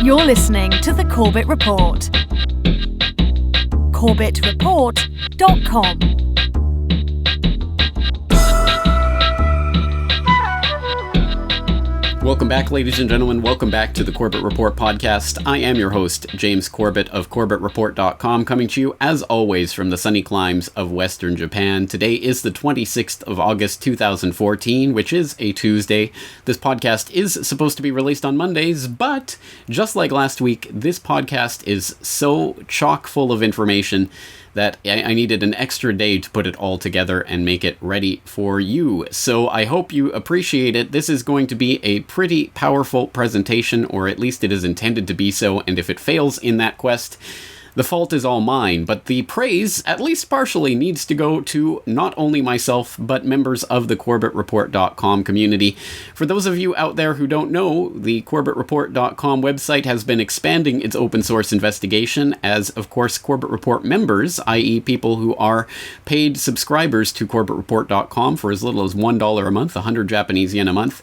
You're listening to the Corbett Report. corbettreport.com. Welcome back, ladies and gentlemen. Welcome back to the Corbett Report podcast. I am your host, James Corbett of corbettreport.com, coming to you, as always, from the sunny climes of Western Japan. Today is the 26th of August, 2014, which is a Tuesday. This podcast is supposed to be released on Mondays, but just like last week, this podcast is so chock full of information that I needed an extra day to put it all together and make it ready for you. So I hope you appreciate it. This is going to be a pretty powerful presentation, or at least it is intended to be so, and if it fails in that quest, the fault is all mine, but the praise, at least partially, needs to go to not only myself, but members of the corbettreport.com community. For those of you out there who don't know, the corbettreport.com website has been expanding its open source investigation as, of course, Corbett Report members, i.e. people who are paid subscribers to corbettreport.com for as little as $1 a month, 100 Japanese yen a month,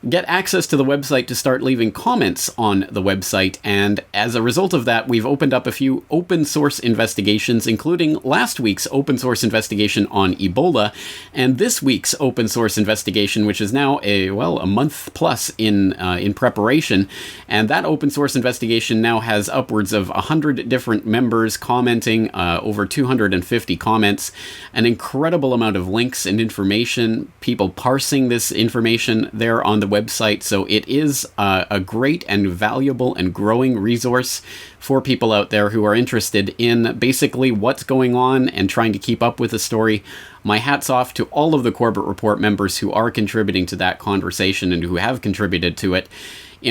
get access to the website to start leaving comments on the website, and as a result of that, we've opened up a few open source investigations, including last week's open source investigation on Ebola, and this week's open source investigation, which is now a month plus in preparation, and that open source investigation now has upwards of 100 different members commenting, over 250 comments, an incredible amount of links and information, people parsing this information there on the website, so it is a great and valuable and growing resource for people out there who are interested in basically what's going on and trying to keep up with the story. My hat's off to all of the Corbett Report members who are contributing to that conversation and who have contributed to it.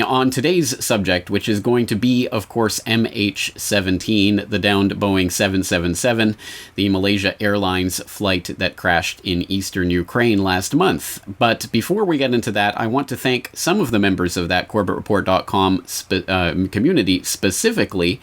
On today's subject, which is going to be, of course, MH17, the downed Boeing 777, the Malaysia Airlines flight that crashed in eastern Ukraine last month. But before we get into that, I want to thank some of the members of that corbettreport.com community specifically.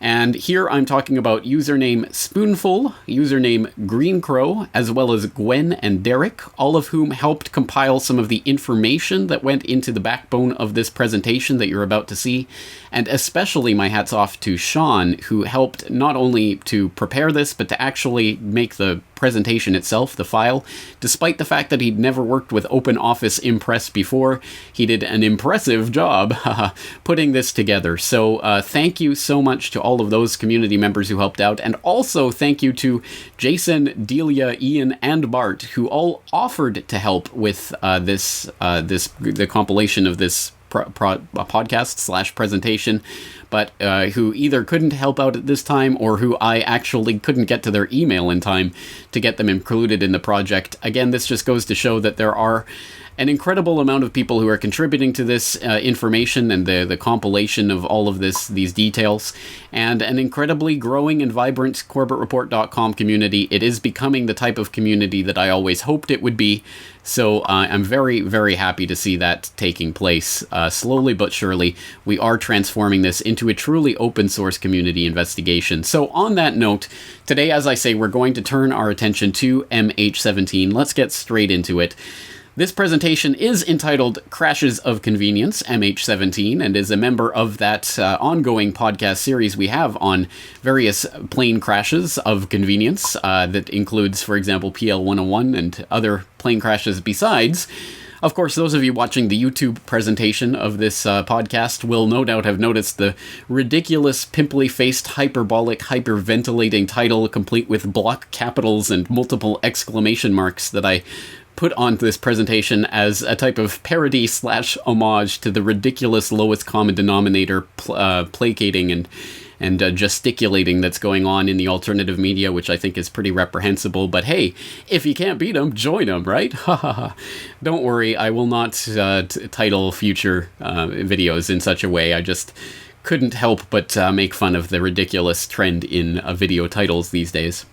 And here I'm talking about username Spoonful, username Green Crow, as well as Gwen and Derek, all of whom helped compile some of the information that went into the backbone of this presentation that you're about to see. And especially my hat's off to Sean, who helped not only to prepare this, but to actually make the presentation itself, the file. Despite the fact that he'd never worked with OpenOffice Impress before, he did an impressive job putting this together. So thank you so much to all of those community members who helped out, and also thank you to Jason, Delia, Ian, and Bart, who all offered to help with the compilation of this podcast / presentation, but who either couldn't help out at this time or who I actually couldn't get to their email in time to get them included in the project. Again, this just goes to show that there are an incredible amount of people who are contributing to this information and the compilation of all of these details, and an incredibly growing and vibrant corbettreport.com community. It is becoming the type of community that I always hoped it would be, so I'm very, very happy to see that taking place. Slowly but surely, we are transforming this into a truly open source community investigation. So on that note, today, as I say, we're going to turn our attention to MH17. Let's get straight into it. This presentation is entitled Crashes of Convenience, MH17, and is a member of that ongoing podcast series we have on various plane crashes of convenience that includes, for example, PL101 and other plane crashes besides. Of course, those of you watching the YouTube presentation of this podcast will no doubt have noticed the ridiculous, pimply-faced, hyperbolic, hyperventilating title, complete with block capitals and multiple exclamation marks that I put on this presentation as a type of parody / homage to the ridiculous lowest common denominator placating and gesticulating that's going on in the alternative media, which I think is pretty reprehensible. But hey, if you can't beat them, join them, right? Don't worry, I will not title future videos in such a way. I just couldn't help but make fun of the ridiculous trend in video titles these days.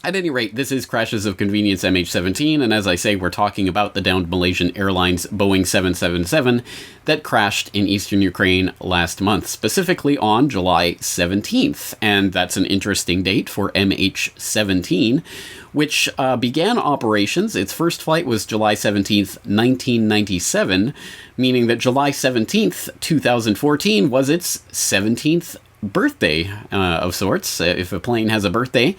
At any rate, this is Crashes of Convenience MH17, and as I say, we're talking about the downed Malaysian Airlines Boeing 777 that crashed in eastern Ukraine last month, specifically on July 17th. And that's an interesting date for MH17, which began operations. Its first flight was July 17th, 1997, meaning that July 17th, 2014 was its 17th birthday of sorts, if a plane has a birthday.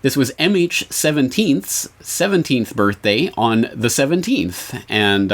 This was MH17's 17th birthday on the 17th, and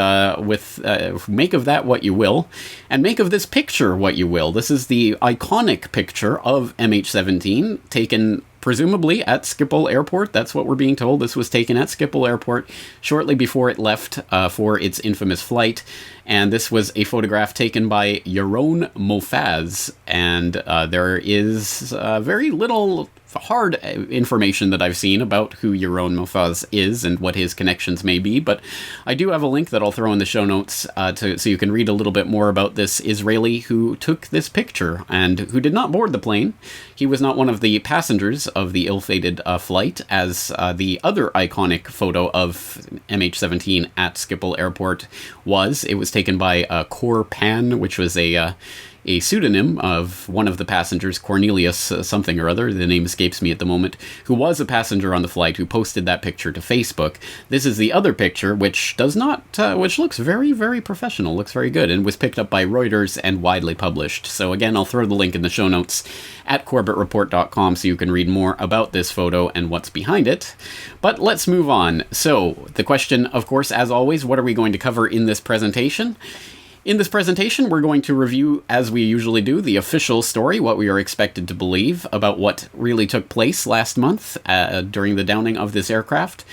make of that what you will, and make of this picture what you will. This is the iconic picture of MH17, taken presumably at Schiphol Airport. That's what we're being told. This was taken at Schiphol Airport shortly before it left for its infamous flight. And this was a photograph taken by Yaron Mofaz. And there is very little hard information that I've seen about who Yaron Mofaz is and what his connections may be, but I do have a link that I'll throw in the show notes so you can read a little bit more about this Israeli who took this picture and who did not board the plane. He was not one of the passengers of the ill-fated flight, as the other iconic photo of MH17 at Schiphol Airport was. It was taken by Pan, which was a pseudonym of one of the passengers, Cornelius something or other, the name escapes me at the moment, who was a passenger on the flight who posted that picture to Facebook. This is the other picture, which does not, which looks very, very professional, looks very good, and was picked up by Reuters and widely published. So again, I'll throw the link in the show notes at corbettreport.com so you can read more about this photo and what's behind it. But let's move on. So the question, of course, as always, what are we going to cover in this presentation? In this presentation, we're going to review, as we usually do, the official story, what we are expected to believe about what really took place last month during the downing of this aircraft.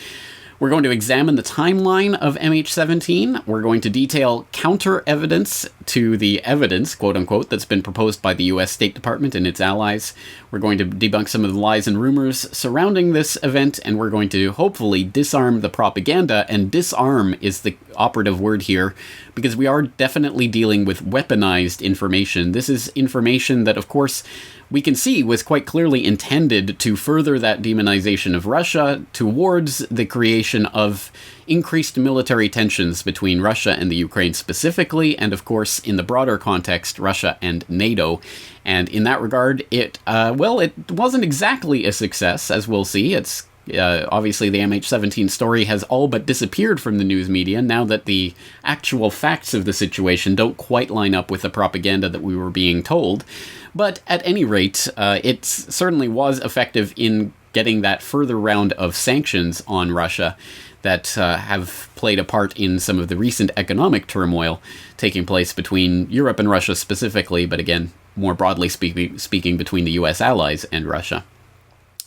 We're going to examine the timeline of MH17. We're going to detail counter evidence to the evidence, quote unquote, that's been proposed by the US State Department and its allies. We're going to debunk some of the lies and rumors surrounding this event, and we're going to hopefully disarm the propaganda. And disarm is the operative word here, because we are definitely dealing with weaponized information. This is information that, of course, we can see was quite clearly intended to further that demonization of Russia towards the creation of increased military tensions between Russia and the Ukraine specifically, and of course, in the broader context, Russia and NATO. And in that regard, it wasn't exactly a success, as we'll see. It's obviously, the MH17 story has all but disappeared from the news media now that the actual facts of the situation don't quite line up with the propaganda that we were being told. But at any rate, it certainly was effective in getting that further round of sanctions on Russia that have played a part in some of the recent economic turmoil taking place between Europe and Russia specifically, but again, more broadly speaking between the US allies and Russia.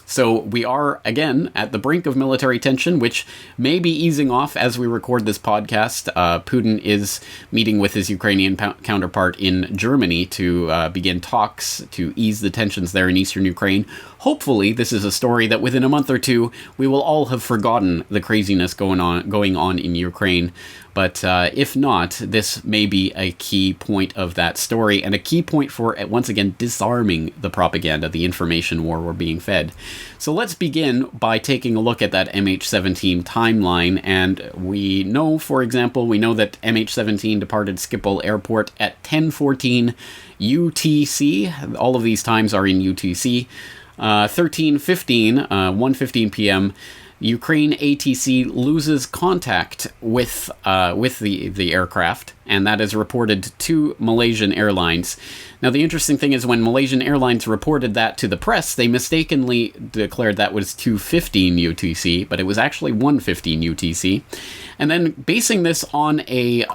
So we are, again, at the brink of military tension, which may be easing off as we record this podcast. Putin is meeting with his Ukrainian counterpart in Germany to begin talks to ease the tensions there in eastern Ukraine. Hopefully, this is a story that within a month or two, we will all have forgotten the craziness going on in Ukraine. But if not, this may be a key point of that story, and a key point for, once again, disarming the propaganda, the information war we're being fed. So let's begin by taking a look at that MH17 timeline. And we know, for example, that MH17 departed Schiphol Airport at 10:14 UTC. All of these times are in UTC. 13:15, 1:15 p.m., Ukraine ATC loses contact with the aircraft, and that is reported to Malaysian Airlines. Now, the interesting thing is when Malaysian Airlines reported that to the press, they mistakenly declared that was 2:15 UTC, but it was actually 1:15 UTC. And then basing this on a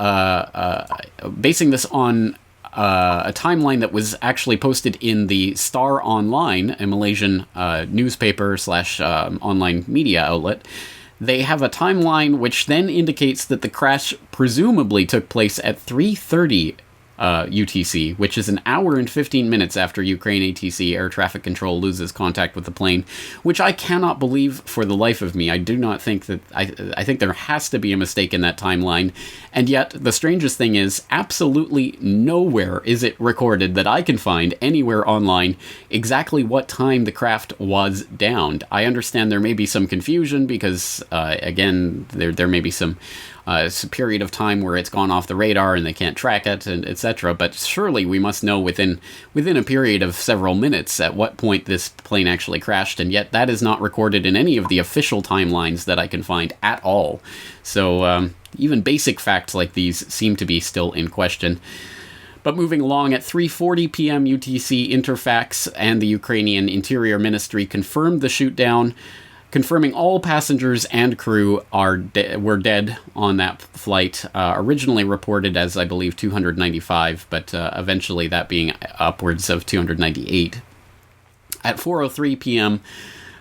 timeline that was actually posted in the Star Online, a Malaysian newspaper / online media outlet. They have a timeline which then indicates that the crash presumably took place at 3:30 UTC, which is an hour and 15 minutes after Ukraine ATC air traffic control loses contact with the plane, which I cannot believe for the life of me. I do not think that, I think there has to be a mistake in that timeline, and yet the strangest thing is absolutely nowhere is it recorded that I can find anywhere online exactly what time the craft was downed. I understand there may be some confusion because, again, there may be some period of time where it's gone off the radar and they can't track it, and etc. But surely we must know within a period of several minutes at what point this plane actually crashed, and yet that is not recorded in any of the official timelines that I can find at all. So even basic facts like these seem to be still in question. But moving along, at 3:40 p.m. UTC, Interfax and the Ukrainian Interior Ministry confirmed the shootdown, confirming all passengers and crew were dead on that flight, originally reported as, I believe, 295, but eventually that being upwards of 298. At 4:03 p.m.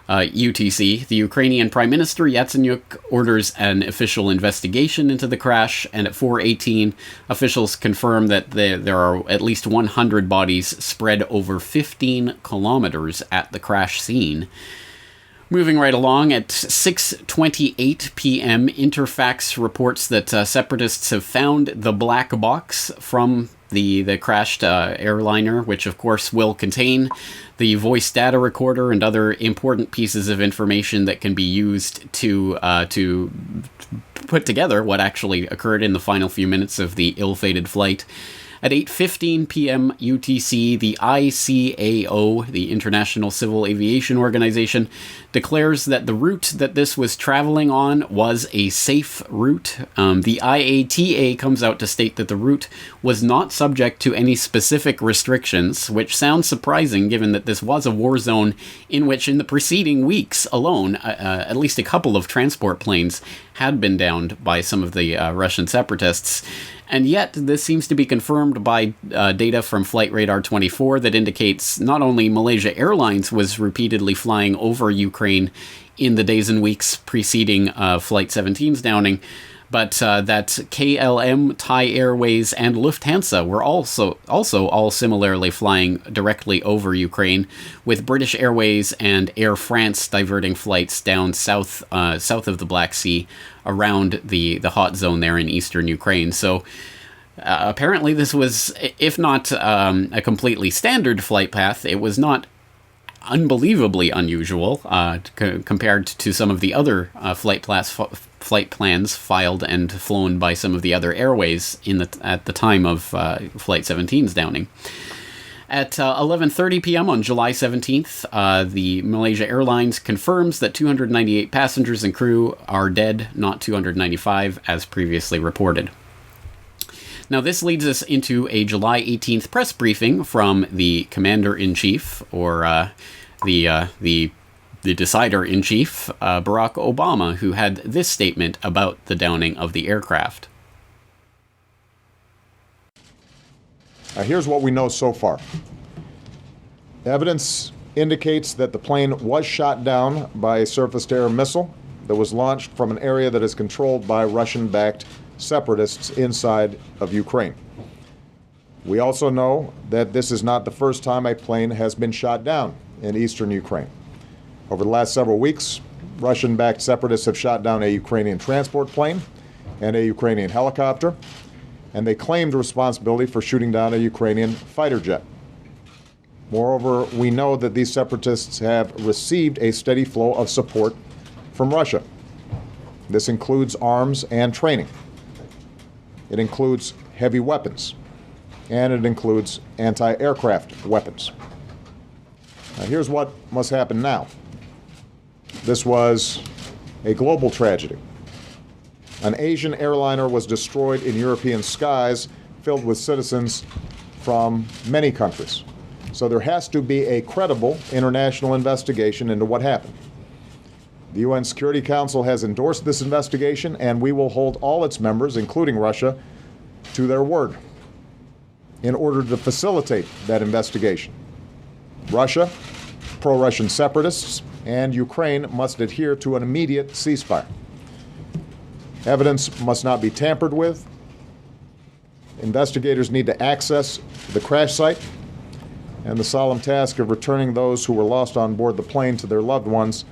UTC, the Ukrainian Prime Minister Yatsenyuk orders an official investigation into the crash, and at 4:18, officials confirm that there are at least 100 bodies spread over 15 kilometers at the crash scene. Moving right along, at 6:28 p.m., Interfax reports that separatists have found the black box from the crashed airliner, which of course will contain the voice data recorder and other important pieces of information that can be used to put together what actually occurred in the final few minutes of the ill-fated flight. At 8:15 p.m. UTC, the ICAO, the International Civil Aviation Organization, declares that the route that this was traveling on was a safe route. The IATA comes out to state that the route was not subject to any specific restrictions, which sounds surprising given that this was a war zone in which in the preceding weeks alone, at least a couple of transport planes had been downed by some of the Russian separatists. And yet, this seems to be confirmed by data from Flight Radar 24 that indicates not only Malaysia Airlines was repeatedly flying over Ukraine in the days and weeks preceding Flight 17's downing, but that KLM, Thai Airways, and Lufthansa were also all similarly flying directly over Ukraine, with British Airways and Air France diverting flights down south of the Black Sea around the hot zone there in eastern Ukraine. So apparently this was, if not a completely standard flight path, it was not unbelievably unusual compared to some of the other flight plans filed and flown by some of the other airways at the time of Flight 17's downing. At 11:30 p.m. on July 17th, the Malaysia Airlines confirms that 298 passengers and crew are dead, not 295, as previously reported. Now, this leads us into a July 18th press briefing from the Commander-in-Chief, or the Decider-in-Chief, Barack Obama, who had this statement about the downing of the aircraft. Here's what we know so far. Evidence indicates that the plane was shot down by a surface-to-air missile that was launched from an area that is controlled by Russian-backed separatists inside of Ukraine. We also know that this is not the first time a plane has been shot down in eastern Ukraine. Over the last several weeks, Russian-backed separatists have shot down a Ukrainian transport plane and a Ukrainian helicopter, and they claimed responsibility for shooting down a Ukrainian fighter jet. Moreover, we know that these separatists have received a steady flow of support from Russia. This includes arms and training. It includes heavy weapons, and it includes anti-aircraft weapons. Now, here's what must happen now. This was a global tragedy. An Asian airliner was destroyed in European skies filled with citizens from many countries. So there has to be a credible international investigation into what happened. The UN Security Council has endorsed this investigation, and we will hold all its members, including Russia, to their word in order to facilitate that investigation. Russia, pro-Russian separatists, and Ukraine must adhere to an immediate ceasefire. Evidence must not be tampered with. Investigators need to access the crash site, and the solemn task of returning those who were lost on board the plane to their loved ones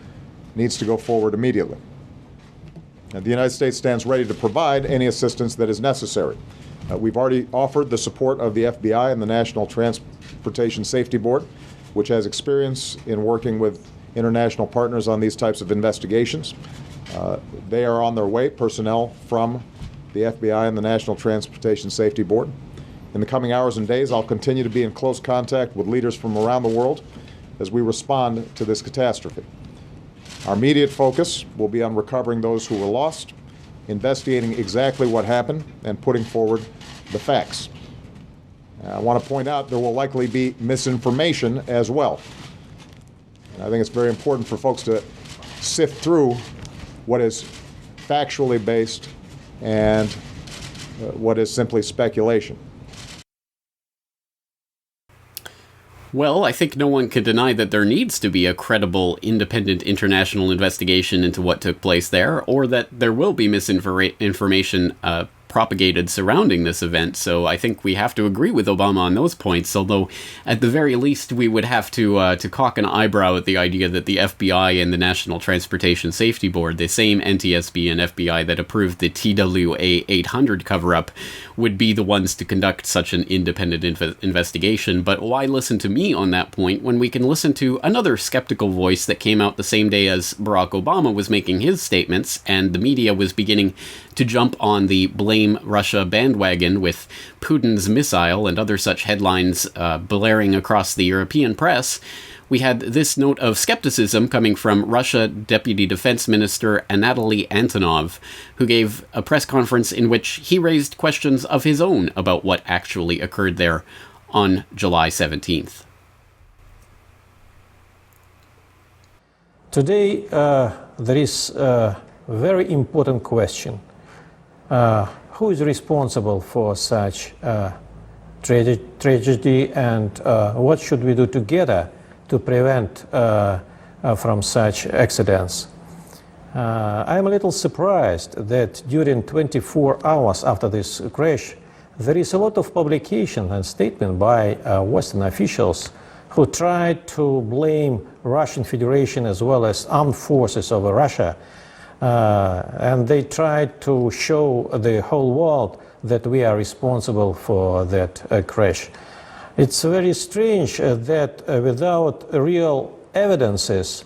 needs to go forward immediately. And the United States stands ready to provide any assistance that is necessary. We've already offered the support of the FBI and the National Transportation Safety Board, which has experience in working with international partners on these types of investigations. They are on their way, personnel from the FBI and the National Transportation Safety Board. In the coming hours and days, I'll continue to be in close contact with leaders from around the world as we respond to this catastrophe. Our immediate focus will be on recovering those who were lost, investigating exactly what happened, and putting forward the facts. I want to point out there will likely be misinformation as well. And I think it's very important for folks to sift through what is factually based and what is simply speculation. Well, I think no one can deny that there needs to be a credible, independent international investigation into what took place there, or that there will be misinformation propagated surrounding this event, so I think we have to agree with Obama on those points, although at the very least we would have to cock an eyebrow at the idea that the FBI and the National Transportation Safety Board, the same NTSB and FBI that approved the TWA 800 cover-up, would be the ones to conduct such an independent investigation. But why listen to me on that point when we can listen to another skeptical voice that came out the same day as Barack Obama was making his statements, and the media was beginning to jump on the blame Russia bandwagon with Putin's missile and other such headlines blaring across the European press. We had this note of skepticism coming from Russia Deputy Defense Minister Anatoly Antonov, who gave a press conference in which he raised questions of his own about what actually occurred there on July 17th. Today, there is a very important question. Who is responsible for such tragedy, and what should we do together to prevent from such accidents? I'm a little surprised that during 24 hours after this crash, there is a lot of publication and statement by Western officials who tried to blame Russian Federation as well as armed forces of Russia. And they tried to show the whole world that we are responsible for that crash. It's very strange that without real evidences,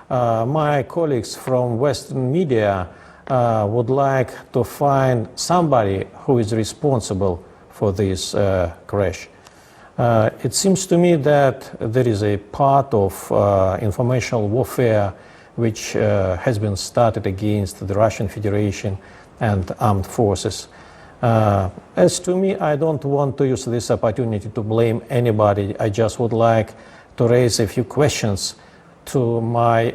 my colleagues from Western media would like to find somebody who is responsible for this crash. It seems to me that there is a part of informational warfare which has been started against the Russian Federation and armed forces. As to me, I don't want to use this opportunity to blame anybody. I just would like to raise a few questions to my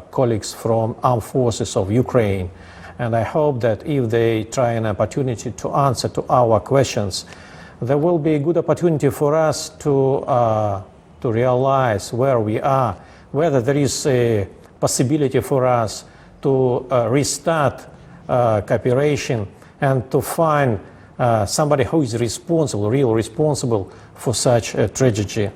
colleagues from armed forces of Ukraine. And I hope that if they try an opportunity to answer to our questions, there will be a good opportunity for us to realize where we are, whether there is a possibility for us to restart cooperation and to find somebody who is responsible, really responsible for such a tragedy.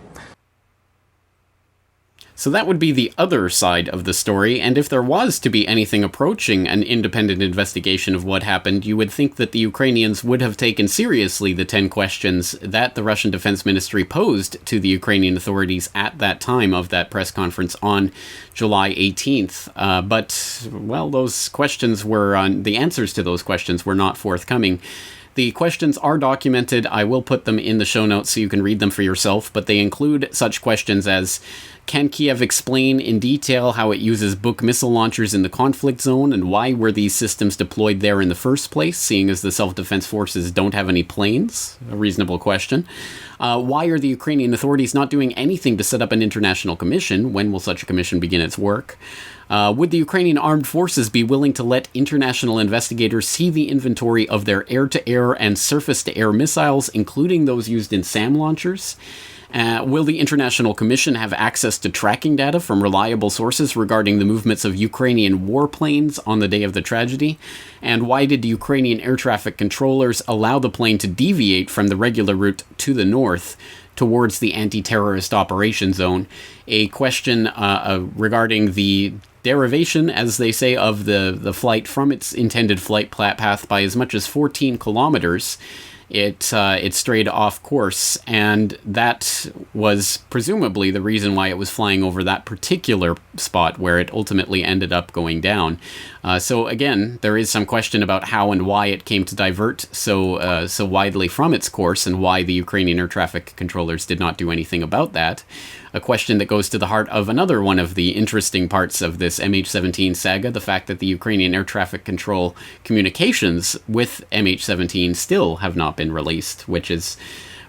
So that would be the other side of the story, and if there was to be anything approaching an independent investigation of what happened, you would think that the Ukrainians would have taken seriously the 10 questions that the Russian Defense Ministry posed to the Ukrainian authorities at that time of that press conference on July 18th. But, well, those questions were, the answers to those questions were not forthcoming. The questions are documented. I will put them in the show notes so you can read them for yourself, but they include such questions as, can Kiev explain in detail how it uses Buk missile launchers in the conflict zone, and why were these systems deployed there in the first place, seeing as the self-defense forces don't have any planes? A reasonable question. Why are the Ukrainian authorities not doing anything to set up an international commission? When will such a commission begin its work? Would the Ukrainian armed forces be willing to let international investigators see the inventory of their air-to-air and surface-to-air missiles, including those used in SAM launchers? Will the International Commission have access to tracking data from reliable sources regarding the movements of Ukrainian warplanes on the day of the tragedy? And why did Ukrainian air traffic controllers allow the plane to deviate from the regular route to the north towards the anti-terrorist operation zone? A question regarding the derivation, as they say, of the flight from its intended flight path by as much as 14 kilometers. It strayed off course, and that was presumably the reason why it was flying over that particular spot where it ultimately ended up going down. So again, there is some question about how and why it came to divert so widely from its course, and why the Ukrainian air traffic controllers did not do anything about that. A question that goes to the heart of another one of the interesting parts of this MH17 saga, the fact that the Ukrainian air traffic control communications with MH17 still have not been released, which is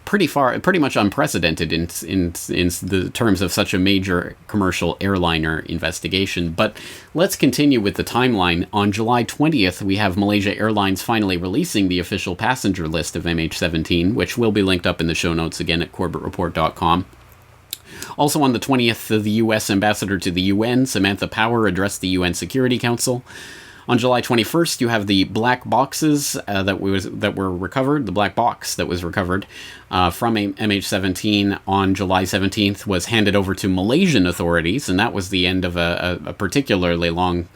pretty much unprecedented in the terms of such a major commercial airliner investigation. But let's continue with the timeline. On July 20th, we have Malaysia Airlines finally releasing the official passenger list of MH17, which will be linked up in the show notes again at corbettreport.com. Also on the 20th, the U.S. ambassador to the UN, Samantha Power, addressed the UN Security Council. On July 21st, you have the black boxes that were recovered. The black box that was recovered from MH17 on July 17th was handed over to Malaysian authorities, and that was the end of a particularly long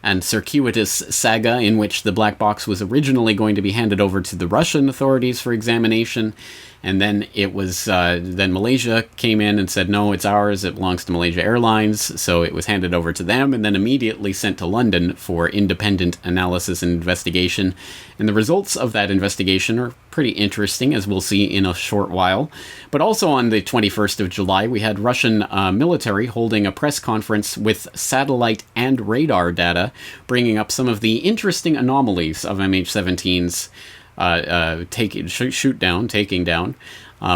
and circuitous saga in which the black box was originally going to be handed over to the Russian authorities for examination. And then it was, then Malaysia came in and said, no, it's ours, it belongs to Malaysia Airlines, so it was handed over to them, and then immediately sent to London for independent analysis and investigation. And the results of that investigation are pretty interesting, as we'll see in a short while. But also on the 21st of July, we had Russian military holding a press conference with satellite and radar data, bringing up some of the interesting anomalies of MH17's taking down,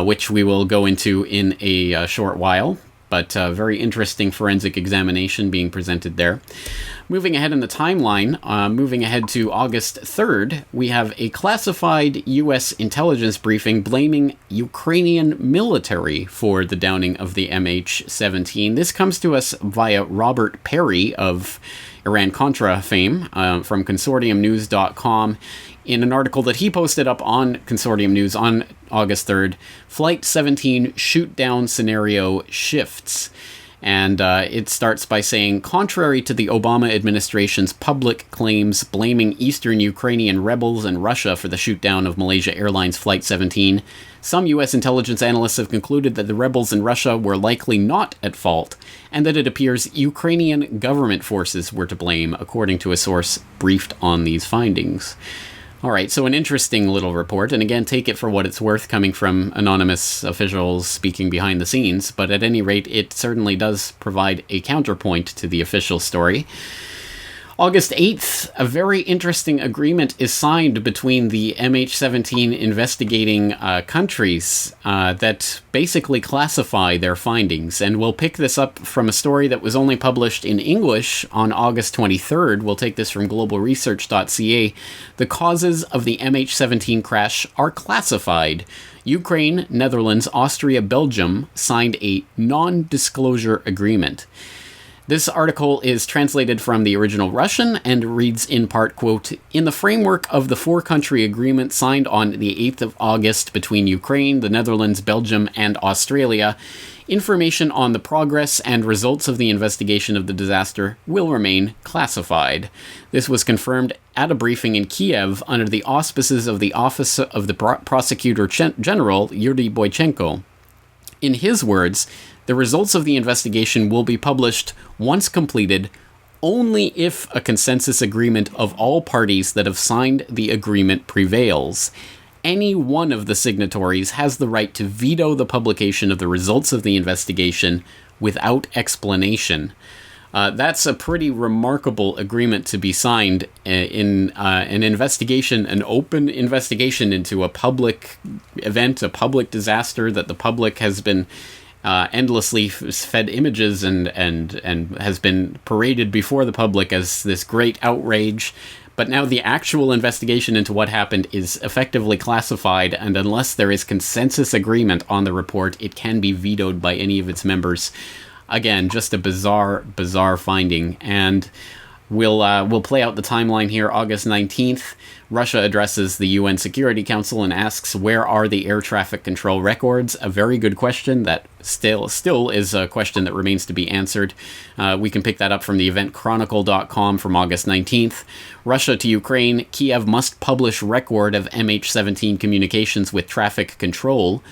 which we will go into in a short while, but very interesting forensic examination being presented there. Moving ahead in the timeline, moving ahead to August 3rd, we have a classified U.S. intelligence briefing blaming Ukrainian military for the downing of the MH17. This comes to us via Robert Perry of Iran-Contra fame from consortiumnews.com. In an article that he posted up on Consortium News on August 3rd, Flight 17 shoot-down scenario shifts. And it starts by saying, contrary to the Obama administration's public claims blaming Eastern Ukrainian rebels and Russia for the shoot-down of Malaysia Airlines Flight 17, some U.S. intelligence analysts have concluded that the rebels in Russia were likely not at fault, and that it appears Ukrainian government forces were to blame, according to a source briefed on these findings. All right, so an interesting little report, and again, take it for what it's worth coming from anonymous officials speaking behind the scenes, but at any rate, it certainly does provide a counterpoint to the official story. August 8th, a very interesting agreement is signed between the MH17 investigating countries that basically classify their findings. And we'll pick this up from a story that was only published in English on August 23rd. We'll take this from globalresearch.ca. The causes of the MH17 crash are classified. Ukraine, Netherlands, Austria, Belgium signed a non-disclosure agreement. This article is translated from the original Russian and reads in part, quote, "In the framework of the four-country agreement signed on the 8th of August between Ukraine, the Netherlands, Belgium, and Australia, information on the progress and results of the investigation of the disaster will remain classified." This was confirmed at a briefing in Kiev under the auspices of the Office of the Prosecutor General, Yuri Boychenko. In his words, the results of the investigation will be published once completed only if a consensus agreement of all parties that have signed the agreement prevails. Any one of the signatories has the right to veto the publication of the results of the investigation without explanation. That's a pretty remarkable agreement to be signed in an investigation, an open investigation into a public event, a public disaster that the public has been endlessly fed images and has been paraded before the public as this great outrage. But now the actual investigation into what happened is effectively classified, and unless there is consensus agreement on the report, it can be vetoed by any of its members. Again, just a bizarre finding. And we'll play out the timeline here. August 19th, Russia addresses the UN Security Council and asks, where are the air traffic control records? A very good question that still is a question that remains to be answered. We can pick that up from the eventchronicle.com from August 19th. Russia to Ukraine, Kiev must publish record of MH17 communications with traffic control.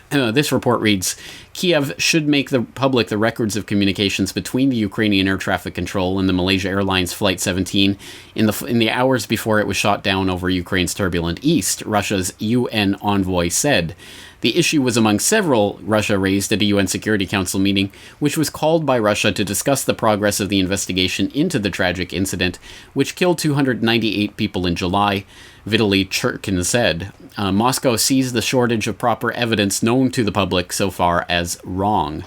This report reads, Kiev should make public the records of communications between the Ukrainian air traffic control and the Malaysia Airlines Flight 17 in the hours before it was shot down over Ukraine's turbulent east, Russia's UN envoy said. The issue was among several Russia raised at a UN Security Council meeting, which was called by Russia to discuss the progress of the investigation into the tragic incident, which killed 298 people in July, Vitaly Churkin said. Moscow sees the shortage of proper evidence known to the public so far as wrong.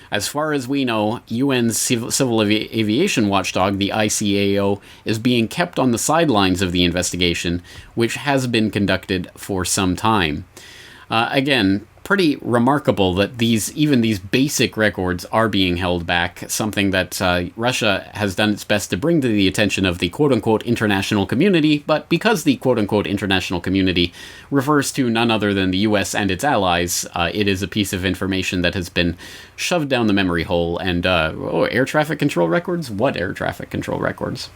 As far as we know, UN's civil aviation watchdog, the ICAO, is being kept on the sidelines of the investigation, which has been conducted for some time. Again, pretty remarkable that even these basic records are being held back, something that Russia has done its best to bring to the attention of the quote-unquote international community, but because the quote-unquote international community refers to none other than the US and its allies, it is a piece of information that has been shoved down the memory hole. And, air traffic control records? What air traffic control records?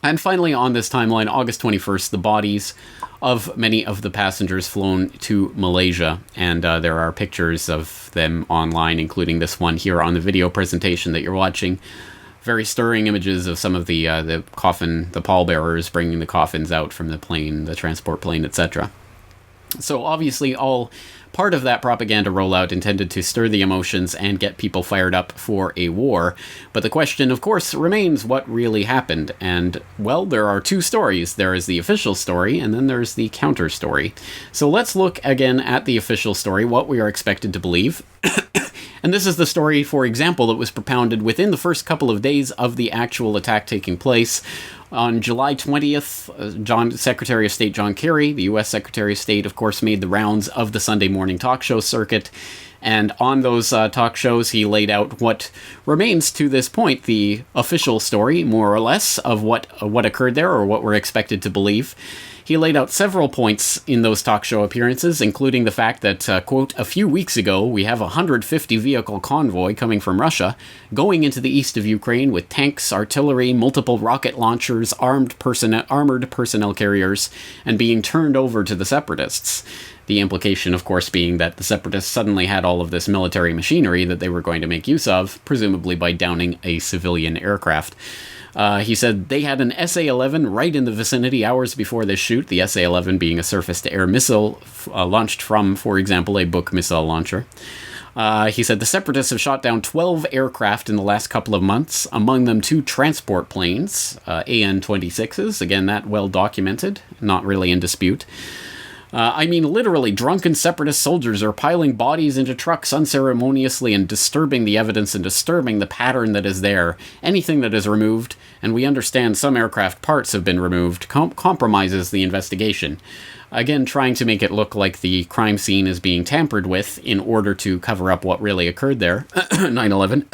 And finally, on this timeline, August 21st, the bodies of many of the passengers flown to Malaysia. And there are pictures of them online, including this one here on the video presentation that you're watching. Very stirring images of some of the pallbearers bringing the coffins out from the plane, the transport plane, etc. So obviously all part of that propaganda rollout intended to stir the emotions and get people fired up for a war. But the question, of course, remains what really happened. And, well, there are two stories. There is the official story, and then there's the counter story. So let's look again at the official story, what we are expected to believe. And this is the story, for example, that was propounded within the first couple of days of the actual attack taking place. On July 20th, Secretary of State John Kerry, the U.S. Secretary of State, of course, made the rounds of the Sunday morning talk show circuit. And on those talk shows, he laid out what remains to this point the official story, more or less, of what occurred there or what we're expected to believe. He laid out several points in those talk show appearances, including the fact that, quote, a few weeks ago, we have a 150-vehicle convoy coming from Russia going into the east of Ukraine with tanks, artillery, multiple rocket launchers, armored personnel carriers, and being turned over to the separatists. The implication, of course, being that the separatists suddenly had all of this military machinery that they were going to make use of, presumably by downing a civilian aircraft. He said they had an SA-11 right in the vicinity hours before this shoot, the SA-11 being a surface-to-air missile launched from, for example, a Buk missile launcher. He said the separatists have shot down 12 aircraft in the last couple of months, among them 2 transport planes, AN-26s, again, that well documented, not really in dispute. Literally, drunken separatist soldiers are piling bodies into trucks unceremoniously and disturbing the evidence and disturbing the pattern that is there. Anything that is removed, and we understand some aircraft parts have been removed, compromises the investigation. Again, trying to make it look like the crime scene is being tampered with in order to cover up what really occurred there. 9/11.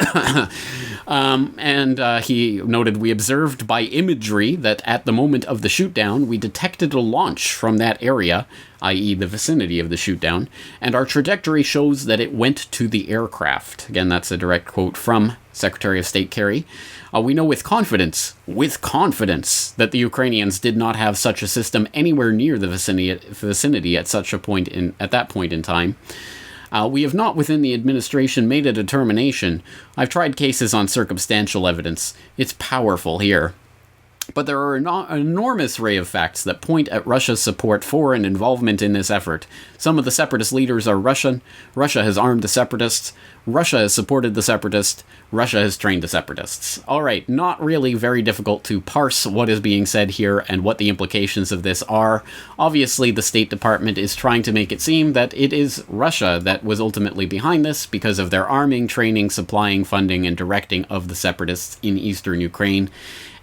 He noted, we observed by imagery that at the moment of the shootdown, we detected a launch from that area, i.e. the vicinity of the shootdown, and our trajectory shows that it went to the aircraft. Again, that's a direct quote from Secretary of State Kerry. We know with confidence, that the Ukrainians did not have such a system anywhere near the vicinity at that point in time. We have not within the administration made a determination. I've tried cases on circumstantial evidence. It's powerful here. But there are an enormous array of facts that point at Russia's support for and involvement in this effort. Some of the separatist leaders are Russian. Russia has armed the separatists. Russia has supported the separatists. Russia has trained the separatists. All right, not really very difficult to parse what is being said here and what the implications of this are. Obviously, the State Department is trying to make it seem that it is Russia that was ultimately behind this because of their arming, training, supplying, funding, and directing of the separatists in eastern Ukraine.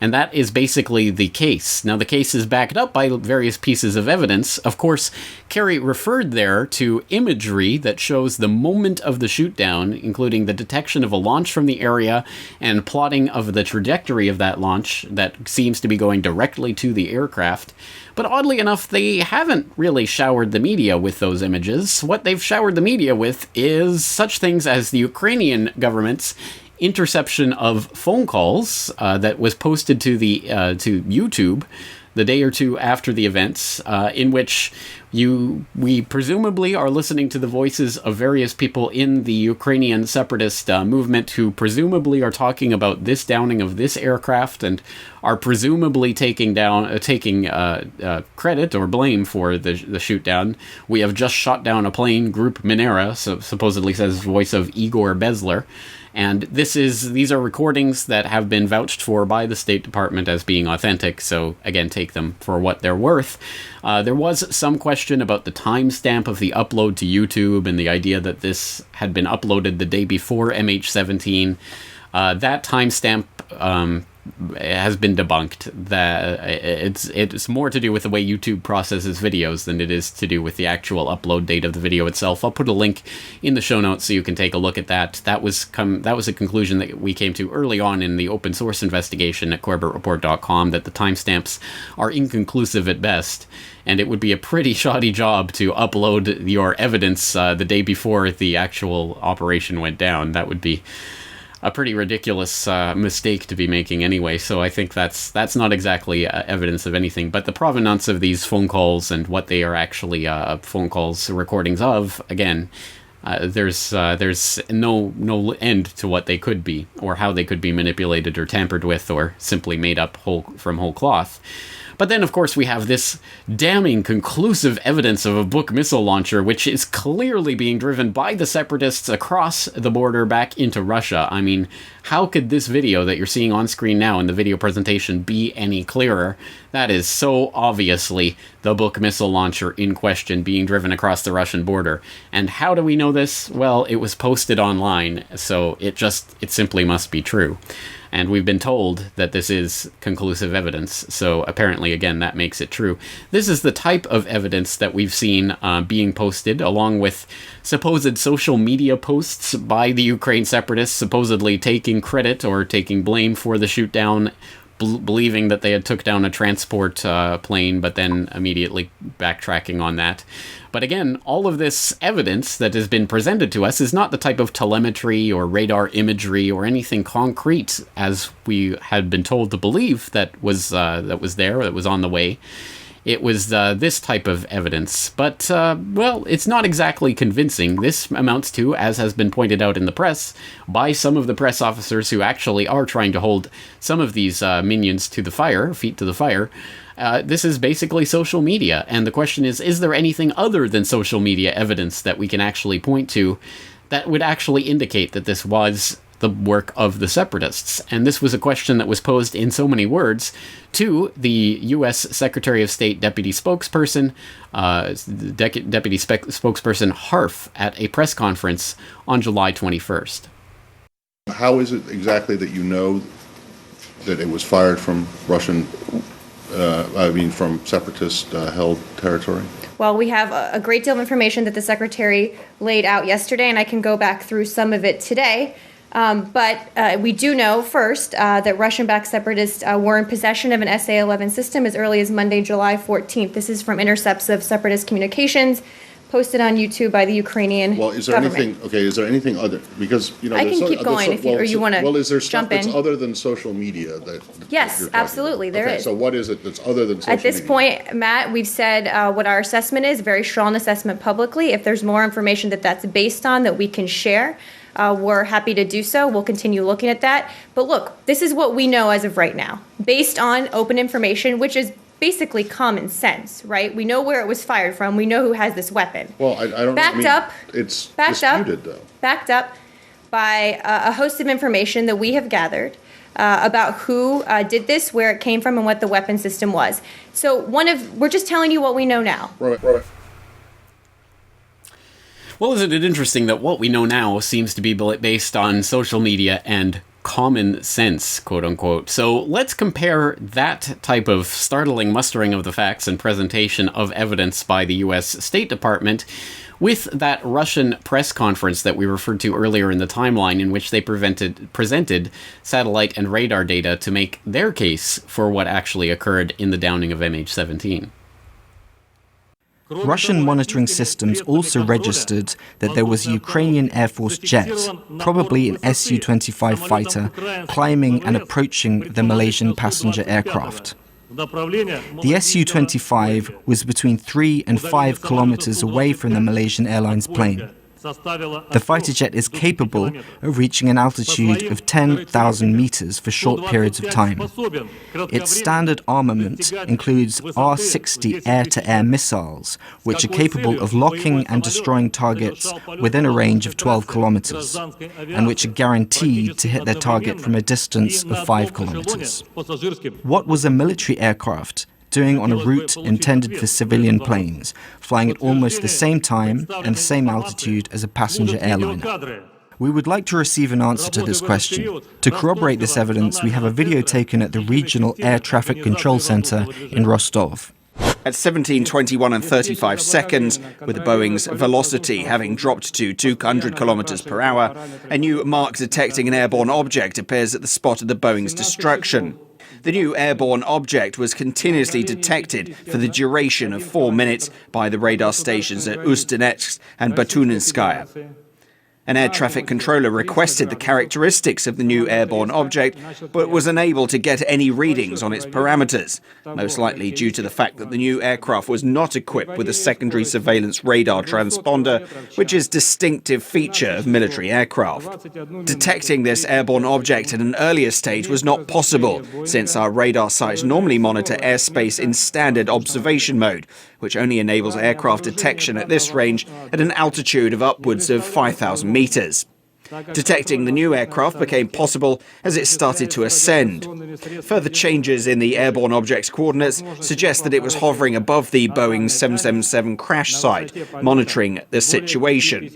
And that is basically the case. Now, the case is backed up by various pieces of evidence. Of course, Kerry referred there to imagery that shows the moment of the shootdown, including the detection of a launch from the area and plotting of the trajectory of that launch that seems to be going directly to the aircraft. But oddly enough, they haven't really showered the media with those images. What they've showered the media with is such things as the Ukrainian government's interception of phone calls that was posted to to YouTube the day or two after the events, in which we presumably are listening to the voices of various people in the Ukrainian separatist movement who presumably are talking about this downing of this aircraft and are presumably taking credit or blame for the shoot down. We have just shot down a plane, Group Minera, so supposedly says voice of Igor Bezler. And these are recordings that have been vouched for by the State Department as being authentic, so again, take them for what they're worth. There was some question about the timestamp of the upload to YouTube and the idea that this had been uploaded the day before MH17. That timestamp has been debunked. That it's more to do with the way YouTube processes videos than it is to do with the actual upload date of the video itself. I'll put a link in the show notes so you can take a look at that. That was a conclusion that we came to early on in the open source investigation at corbettreport.com, that the timestamps are inconclusive at best, and it would be a pretty shoddy job to upload your evidence the day before the actual operation went down. That would be a pretty ridiculous mistake to be making anyway, so I think that's not exactly evidence of anything. But the provenance of these phone calls and what they are actually phone calls recordings of, again, there's no end to what they could be, or how they could be manipulated or tampered with, or simply made up from whole cloth. But then, of course, we have this damning conclusive evidence of a Buk missile launcher, which is clearly being driven by the separatists across the border back into Russia. I mean, how could this video that you're seeing on screen now in the video presentation be any clearer? That is so obviously the Buk missile launcher in question being driven across the Russian border. And how do we know this? Well, it was posted online, so it simply must be true. And we've been told that this is conclusive evidence, so apparently, again, that makes it true. This is the type of evidence that we've seen being posted, along with supposed social media posts by the Ukraine separatists, supposedly taking credit or taking blame for the shoot-down, believing that they had took down a transport plane, but then immediately backtracking on that. But again, all of this evidence that has been presented to us is not the type of telemetry or radar imagery or anything concrete, as we had been told to believe that was on the way. It was this type of evidence. But, well, it's not exactly convincing. This amounts to, as has been pointed out in the press, by some of the press officers who actually are trying to hold some of these minions to the fire, feet to the fire. This is basically social media. And the question is there anything other than social media evidence that we can actually point to that would actually indicate that this was the work of the separatists? And this was a question that was posed in so many words to the U.S. Secretary of State Deputy Spokesperson, Deputy Spokesperson Harf at a press conference on July 21st. How is it exactly that you know that it was fired from from separatist-held territory? Well, we have a great deal of information that the Secretary laid out yesterday, and I can go back through some of it today. But we do know, first, that Russian-backed separatists were in possession of an SA-11 system as early as Monday, July 14th. This is from intercepts of separatist communications posted on YouTube by the Ukrainian government. Well, is there anything other, because, I can keep going if you want to jump in. Well, is there stuff that's other than social media that Yes, absolutely, there is. So what is it that's other than social media? At this point, Matt, we've said what our assessment is, very strong assessment publicly. If there's more information that's based on that we can share, we're happy to do so. We'll continue looking at that. But look, this is what we know as of right now, based on open information, which is basically common sense, right? We know where it was fired from. We know who has this weapon. Well, I don't know. It's disputed, though. Backed up by a host of information that we have gathered about who did this, where it came from, and what the weapon system was. So we're just telling you what we know now. Right. Well, isn't it interesting that what we know now seems to be based on social media and common sense, quote unquote. So let's compare that type of startling mustering of the facts and presentation of evidence by the US State Department with that Russian press conference that we referred to earlier in the timeline, in which they presented satellite and radar data to make their case for what actually occurred in the downing of MH17. Russian monitoring systems also registered that there was a Ukrainian Air Force jet, probably an Su-25 fighter, climbing and approaching the Malaysian passenger aircraft. The Su-25 was between 3 and 5 kilometers away from the Malaysian Airlines plane. The fighter jet is capable of reaching an altitude of 10,000 meters for short periods of time. Its standard armament includes R-60 air-to-air missiles, which are capable of locking and destroying targets within a range of 12 kilometers, and which are guaranteed to hit their target from a distance of 5 kilometers. What was a military aircraft doing on a route intended for civilian planes, flying at almost the same time and the same altitude as a passenger airliner? We would like to receive an answer to this question. To corroborate this evidence, we have a video taken at the Regional Air Traffic Control Center in Rostov. At 17:21 and 35 seconds, with Boeing's velocity having dropped to 200 kilometers per hour, a new mark detecting an airborne object appears at the spot of the Boeing's destruction. The new airborne object was continuously detected for the duration of 4 minutes by the radar stations at Ust-Donetsk and Batuninskaya. An air traffic controller requested the characteristics of the new airborne object, but was unable to get any readings on its parameters, most likely due to the fact that the new aircraft was not equipped with a secondary surveillance radar transponder, which is a distinctive feature of military aircraft. Detecting this airborne object at an earlier stage was not possible, since our radar sites normally monitor airspace in standard observation mode, which only enables aircraft detection at this range at an altitude of upwards of 5,000 meters. Detecting the new aircraft became possible as it started to ascend. Further changes in the airborne object's coordinates suggest that it was hovering above the Boeing 777 crash site, monitoring the situation.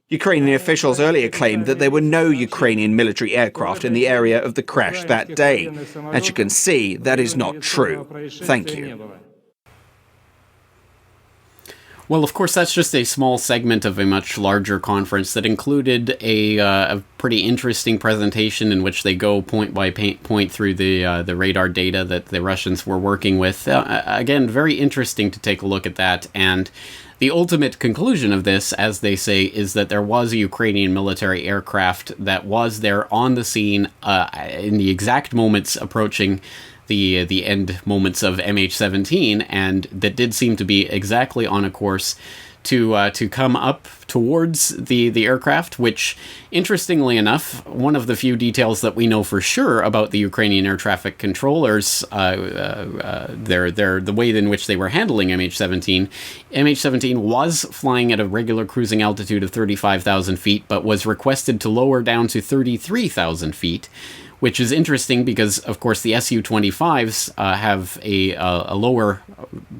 Ukrainian officials earlier claimed that there were no Ukrainian military aircraft in the area of the crash that day. As you can see, that is not true. Thank you. Well, of course, that's just a small segment of a much larger conference that included a pretty interesting presentation in which they go point by point through the radar data that the Russians were working with. Again, very interesting to take a look at that. And the ultimate conclusion of this, as they say, is that there was a Ukrainian military aircraft that was there on the scene in the exact moments approaching the end moments of MH17, and that did seem to be exactly on a course to come up towards the aircraft, which, interestingly enough, one of the few details that we know for sure about the Ukrainian air traffic controllers, the way in which they were handling MH17 was flying at a regular cruising altitude of 35,000 feet, but was requested to lower down to 33,000 feet, which is interesting because, of course, the Su-25s have a lower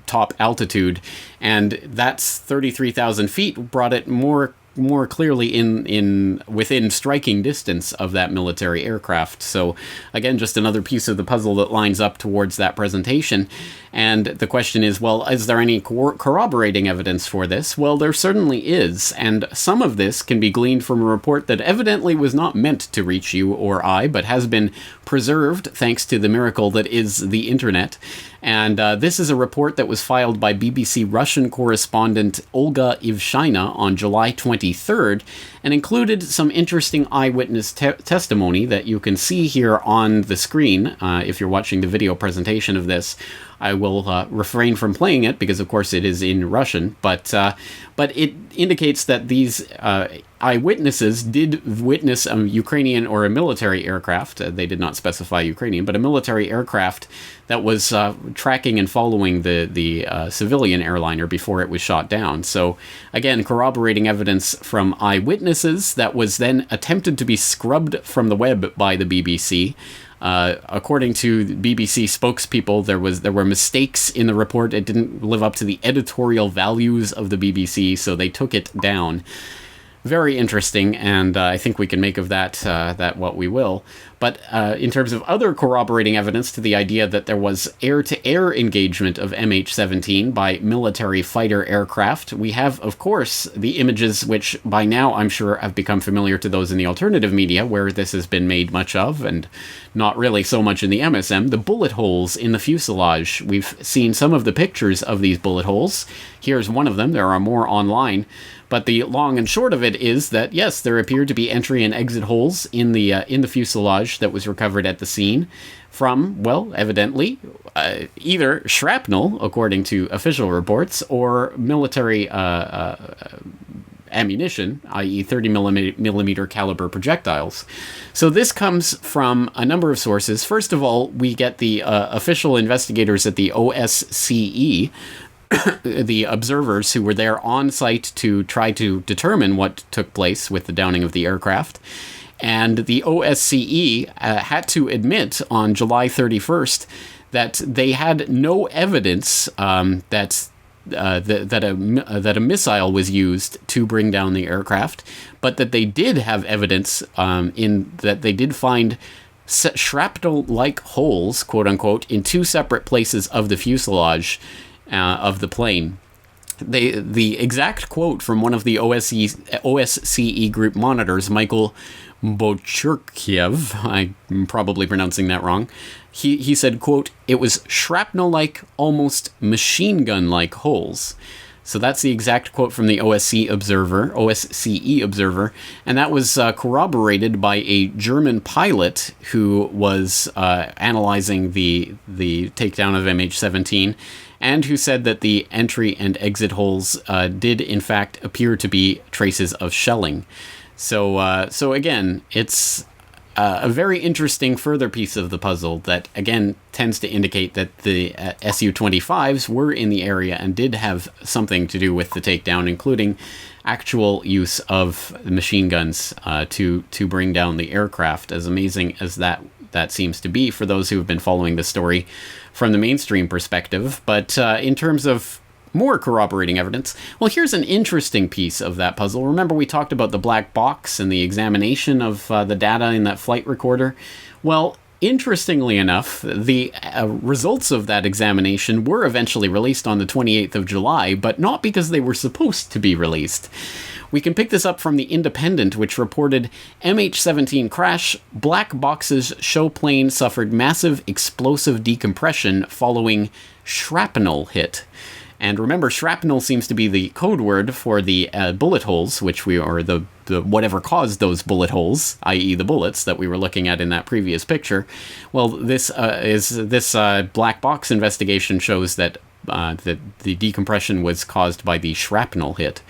top altitude, and that's 33,000 feet brought it more clearly within striking distance of that military aircraft. So again, just another piece of the puzzle that lines up towards that presentation. And the question is, well, is there any corroborating evidence for this? Well, there certainly is, and some of this can be gleaned from a report that evidently was not meant to reach you or I, but has been preserved thanks to the miracle that is the internet. And this is a report that was filed by BBC Russian correspondent Olga Ivshina on July 23rd, and included some interesting eyewitness testimony that you can see here on the screen if you're watching the video presentation of this. I will refrain from playing it because, of course, it is in Russian, but it indicates that these eyewitnesses did witness a Ukrainian or a military aircraft. They did not specify Ukrainian, but a military aircraft that was tracking and following the civilian airliner before it was shot down. So, again, corroborating evidence from eyewitnesses that was then attempted to be scrubbed from the web by the BBC. According to BBC spokespeople, there were mistakes in the report. It didn't live up to the editorial values of the BBC, so they took it down. very interesting, and I think we can make of that what we will. But in terms of other corroborating evidence to the idea that there was air-to-air engagement of MH17 by military fighter aircraft, we have, of course, the images which by now I'm sure have become familiar to those in the alternative media, where this has been made much of, and not really so much in the MSM, the bullet holes in the fuselage. We've seen some of the pictures of these bullet holes. Here's one of them. There are more online. But the long and short of it is that, yes, there appeared to be entry and exit holes in the fuselage that was recovered at the scene from, well, evidently, either shrapnel, according to official reports, or military ammunition, i.e. 30 millimeter caliber projectiles. So this comes from a number of sources. First of all, we get the official investigators at the OSCE, the observers who were there on site to try to determine what took place with the downing of the aircraft. And the OSCE had to admit on July 31st that they had no evidence that a missile was used to bring down the aircraft, but that they did have evidence in that they did find shrapnel-like holes, quote-unquote, in two separate places of the fuselage of the plane. The exact quote from one of the OSCE group monitors, Michael Bochurkiev, I'm probably pronouncing that wrong, he said, quote, "It was shrapnel-like, almost machine gun-like holes." So that's the exact quote from the OSCE observer, and that was corroborated by a German pilot who was analyzing the takedown of MH17, and who said that the entry and exit holes did in fact appear to be traces of shelling. So again, it's a very interesting further piece of the puzzle that, again, tends to indicate that the Su-25s were in the area and did have something to do with the takedown, including actual use of machine guns to bring down the aircraft, as amazing as that seems to be for those who have been following the story from the mainstream perspective. But in terms of more corroborating evidence, well, here's an interesting piece of that puzzle. Remember we talked about the black box and the examination of the data in that flight recorder? Well, interestingly enough, the results of that examination were eventually released on the 28th of July, but not because they were supposed to be released. We can pick this up from The Independent, which reported MH17 crash, black boxes show plane suffered massive explosive decompression following shrapnel hit. And remember, shrapnel seems to be the code word for the bullet holes, or the whatever caused those bullet holes, i.e. the bullets that we were looking at in that previous picture. Well, this black box investigation shows that the decompression was caused by the shrapnel hit.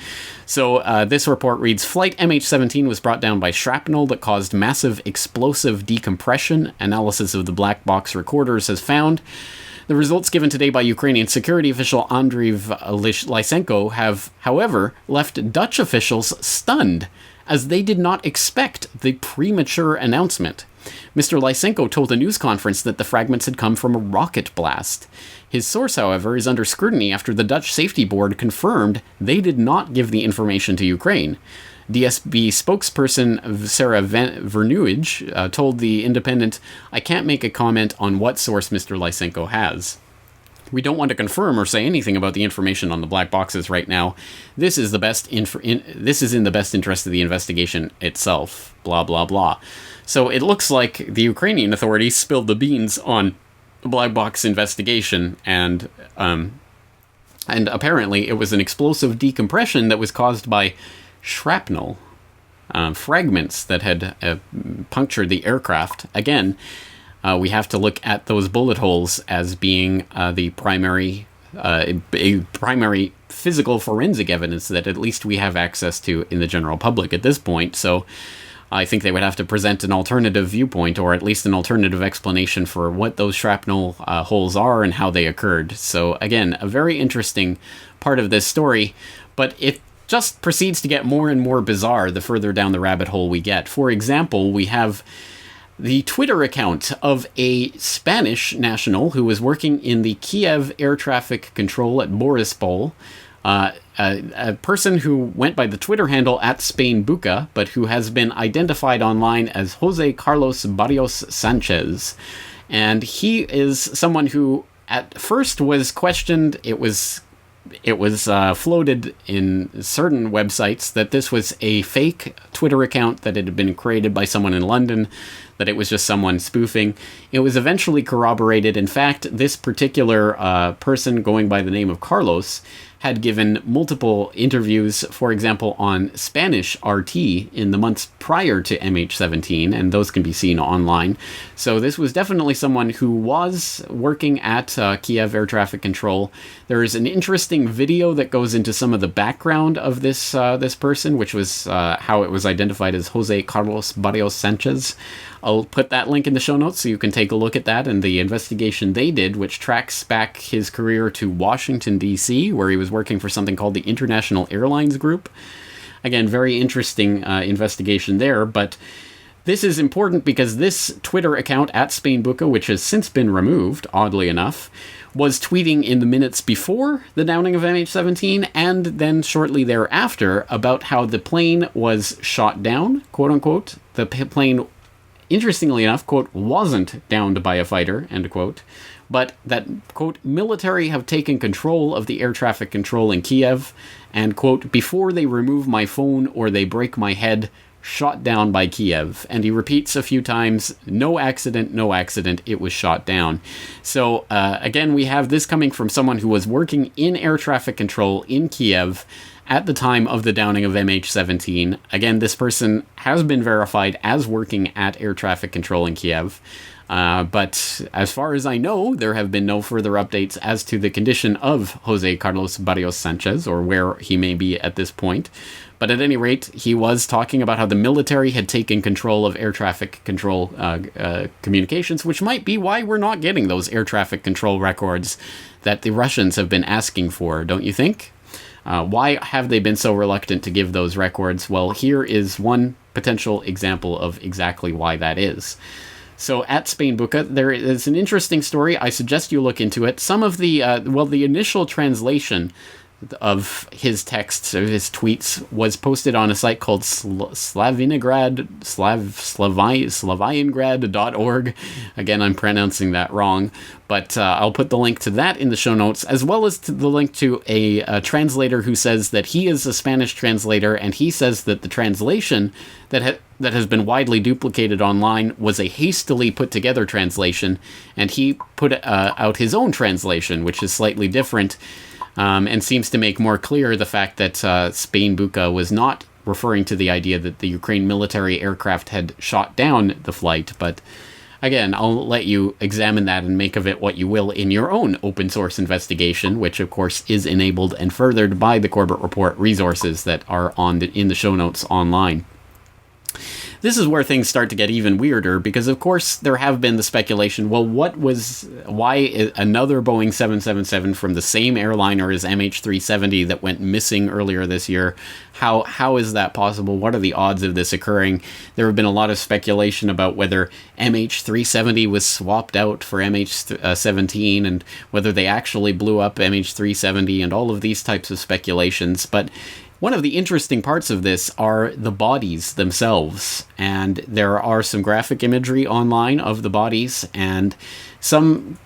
So this report reads, Flight MH17 was brought down by shrapnel that caused massive explosive decompression. Analysis of the black box recorders has found. The results given today by Ukrainian security official Andriy Lysenko have, however, left Dutch officials stunned, as they did not expect the premature announcement. Mr. Lysenko told a news conference that the fragments had come from a rocket blast. His source, however, is under scrutiny after the Dutch Safety Board confirmed they did not give the information to Ukraine. DSB spokesperson Sarah Vernuij told The Independent, "I can't make a comment on what source Mr. Lysenko has. We don't want to confirm or say anything about the information on the black boxes right now. This is this is in the best interest of the investigation itself." Blah blah blah. So it looks like the Ukrainian authorities spilled the beans on the black box investigation, and apparently it was an explosive decompression that was caused by shrapnel fragments that had punctured the aircraft. Again, we have to look at those bullet holes as being the primary physical forensic evidence that at least we have access to in the general public at this point. So I think they would have to present an alternative viewpoint, or at least an alternative explanation for what those shrapnel holes are and how they occurred. So again, a very interesting part of this story, but it just proceeds to get more and more bizarre the further down the rabbit hole we get. For example, we have the Twitter account of a Spanish national who was working in the Kiev air traffic control at Borispol, a person who went by the Twitter handle @SpainBuca, but who has been identified online as Jose Carlos Barrios Sanchez. And he is someone who at first was questioned. It was floated in certain websites that this was a fake Twitter account, that it had been created by someone in London, that it was just someone spoofing. It was eventually corroborated. In fact, this particular person going by the name of Carlos had given multiple interviews, for example, on Spanish RT in the months prior to MH17, and those can be seen online. So this was definitely someone who was working at Kiev Air Traffic Control. There is an interesting video that goes into some of the background of this person, which was how it was identified as Jose Carlos Barrios Sanchez. I'll put that link in the show notes so you can take a look at that and the investigation they did, which tracks back his career to Washington, D.C., where he was working for something called the International Airlines Group. Again, very interesting investigation there, but this is important because this Twitter account @SpainBuca, which has since been removed, oddly enough, was tweeting in the minutes before the downing of MH17 and then shortly thereafter about how the plane was shot down, quote unquote. The plane, interestingly enough, quote, wasn't downed by a fighter, end quote, but that, quote, military have taken control of the air traffic control in Kiev, and, quote, before they remove my phone or they break my head, shot down by Kiev. And he repeats a few times, no accident, it was shot down. So, again, we have this coming from someone who was working in air traffic control in Kiev at the time of the downing of MH17. Again, this person has been verified as working at air traffic control in Kiev. But as far as I know, there have been no further updates as to the condition of Jose Carlos Barrios Sanchez, or where he may be at this point. But at any rate, he was talking about how the military had taken control of air traffic control communications, which might be why we're not getting those air traffic control records that the Russians have been asking for, don't you think? Why have they been so reluctant to give those records? Well, here is one potential example of exactly why that is. So at SpainBuca, there is an interesting story. I suggest you look into it. Some of the, the initial translation of his texts, of his tweets, was posted on a site called Slaviangrad.org. Again, I'm pronouncing that wrong, but I'll put the link to that in the show notes, as well as to the link to a translator who says that he is a Spanish translator, and he says that the translation that has been widely duplicated online was a hastily put together translation, and he put out his own translation, which is slightly different. And seems to make more clear the fact that SpainBuca was not referring to the idea that the Ukraine military aircraft had shot down the flight. But again, I'll let you examine that and make of it what you will in your own open source investigation, which of course is enabled and furthered by the Corbett Report resources that are in the show notes online. This is where things start to get even weirder, because of course there have been the speculation, well, why another Boeing 777 from the same airliner as MH370 that went missing earlier this year? How is that possible? What are the odds of this occurring? There have been a lot of speculation about whether MH370 was swapped out for MH17 and whether they actually blew up MH370 and all of these types of speculations, but one of the interesting parts of this are the bodies themselves, and there are some graphic imagery online of the bodies and some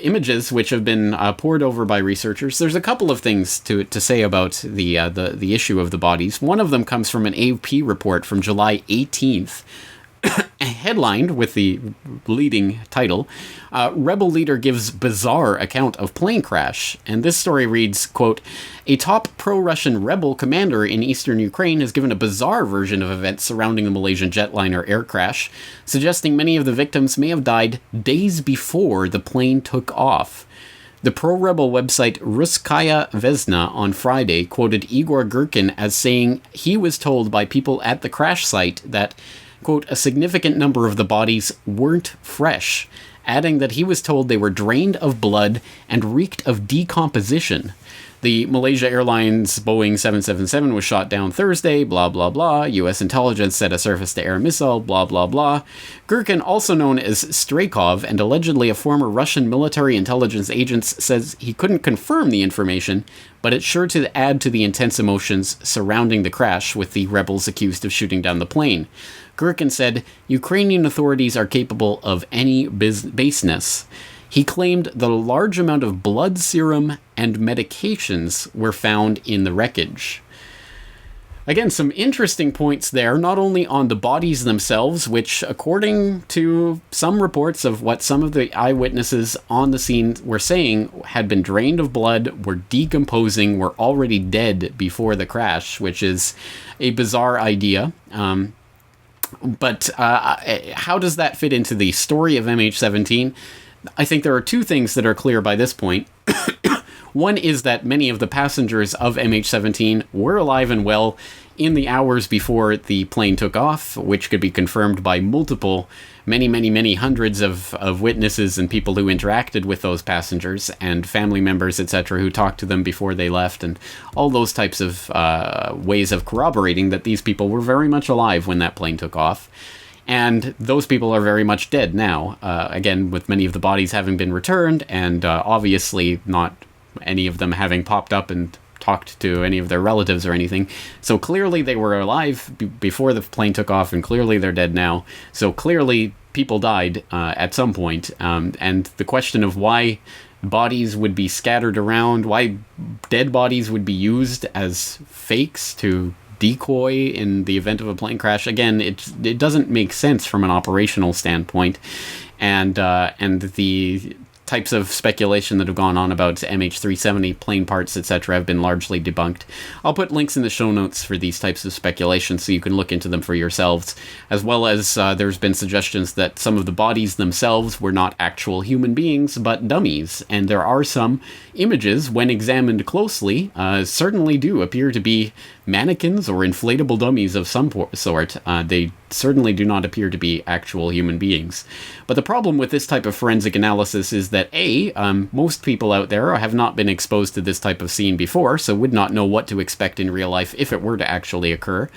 images which have been pored over by researchers. There's a couple of things to say about the issue of the bodies. One of them comes from an AP report from July 18th, headlined with the leading title, Rebel Leader Gives Bizarre Account of Plane Crash. And this story reads, quote, a top pro-Russian rebel commander in eastern Ukraine has given a bizarre version of events surrounding the Malaysian jetliner air crash, suggesting many of the victims may have died days before the plane took off. The pro-rebel website Russkaya Vesna on Friday quoted Igor Gherkin as saying he was told by people at the crash site that, quote, a significant number of the bodies weren't fresh, adding that he was told they were drained of blood and reeked of decomposition. The Malaysia Airlines Boeing 777 was shot down Thursday, blah, blah, blah. U.S. intelligence said a surface-to-air missile, blah, blah, blah. Gherkin, also known as Straykov, and allegedly a former Russian military intelligence agent, says he couldn't confirm the information, but it's sure to add to the intense emotions surrounding the crash, with the rebels accused of shooting down the plane. Gherkin said, Ukrainian authorities are capable of any baseness. He claimed the large amount of blood serum and medications were found in the wreckage. Again, some interesting points there, not only on the bodies themselves, which, according to some reports of what some of the eyewitnesses on the scene were saying, had been drained of blood, were decomposing, were already dead before the crash, which is a bizarre idea. But how does that fit into the story of MH17? I think there are two things that are clear by this point. One is that many of the passengers of MH17 were alive and well in the hours before the plane took off, which could be confirmed by many hundreds of witnesses and people who interacted with those passengers and family members, etc., who talked to them before they left, and all those types of ways of corroborating that these people were very much alive when that plane took off. And those people are very much dead now, again, with many of the bodies having been returned, and obviously not any of them having popped up and talked to any of their relatives or anything. So clearly they were alive before the plane took off, and clearly they're dead now. So clearly people died at some point. And the question of why bodies would be scattered around, why dead bodies would be used as fakes to decoy in the event of a plane crash, again, it doesn't make sense from an operational standpoint. And the types of speculation that have gone on about MH370 plane parts, etc., have been largely debunked. I'll put links in the show notes for these types of speculations so you can look into them for yourselves, as well as there's been suggestions that some of the bodies themselves were not actual human beings, but dummies, and there are some images, when examined closely, certainly do appear to be mannequins or inflatable dummies of some sort. They certainly do not appear to be actual human beings. But the problem with this type of forensic analysis is that most people out there have not been exposed to this type of scene before, so would not know what to expect in real life if it were to actually occur.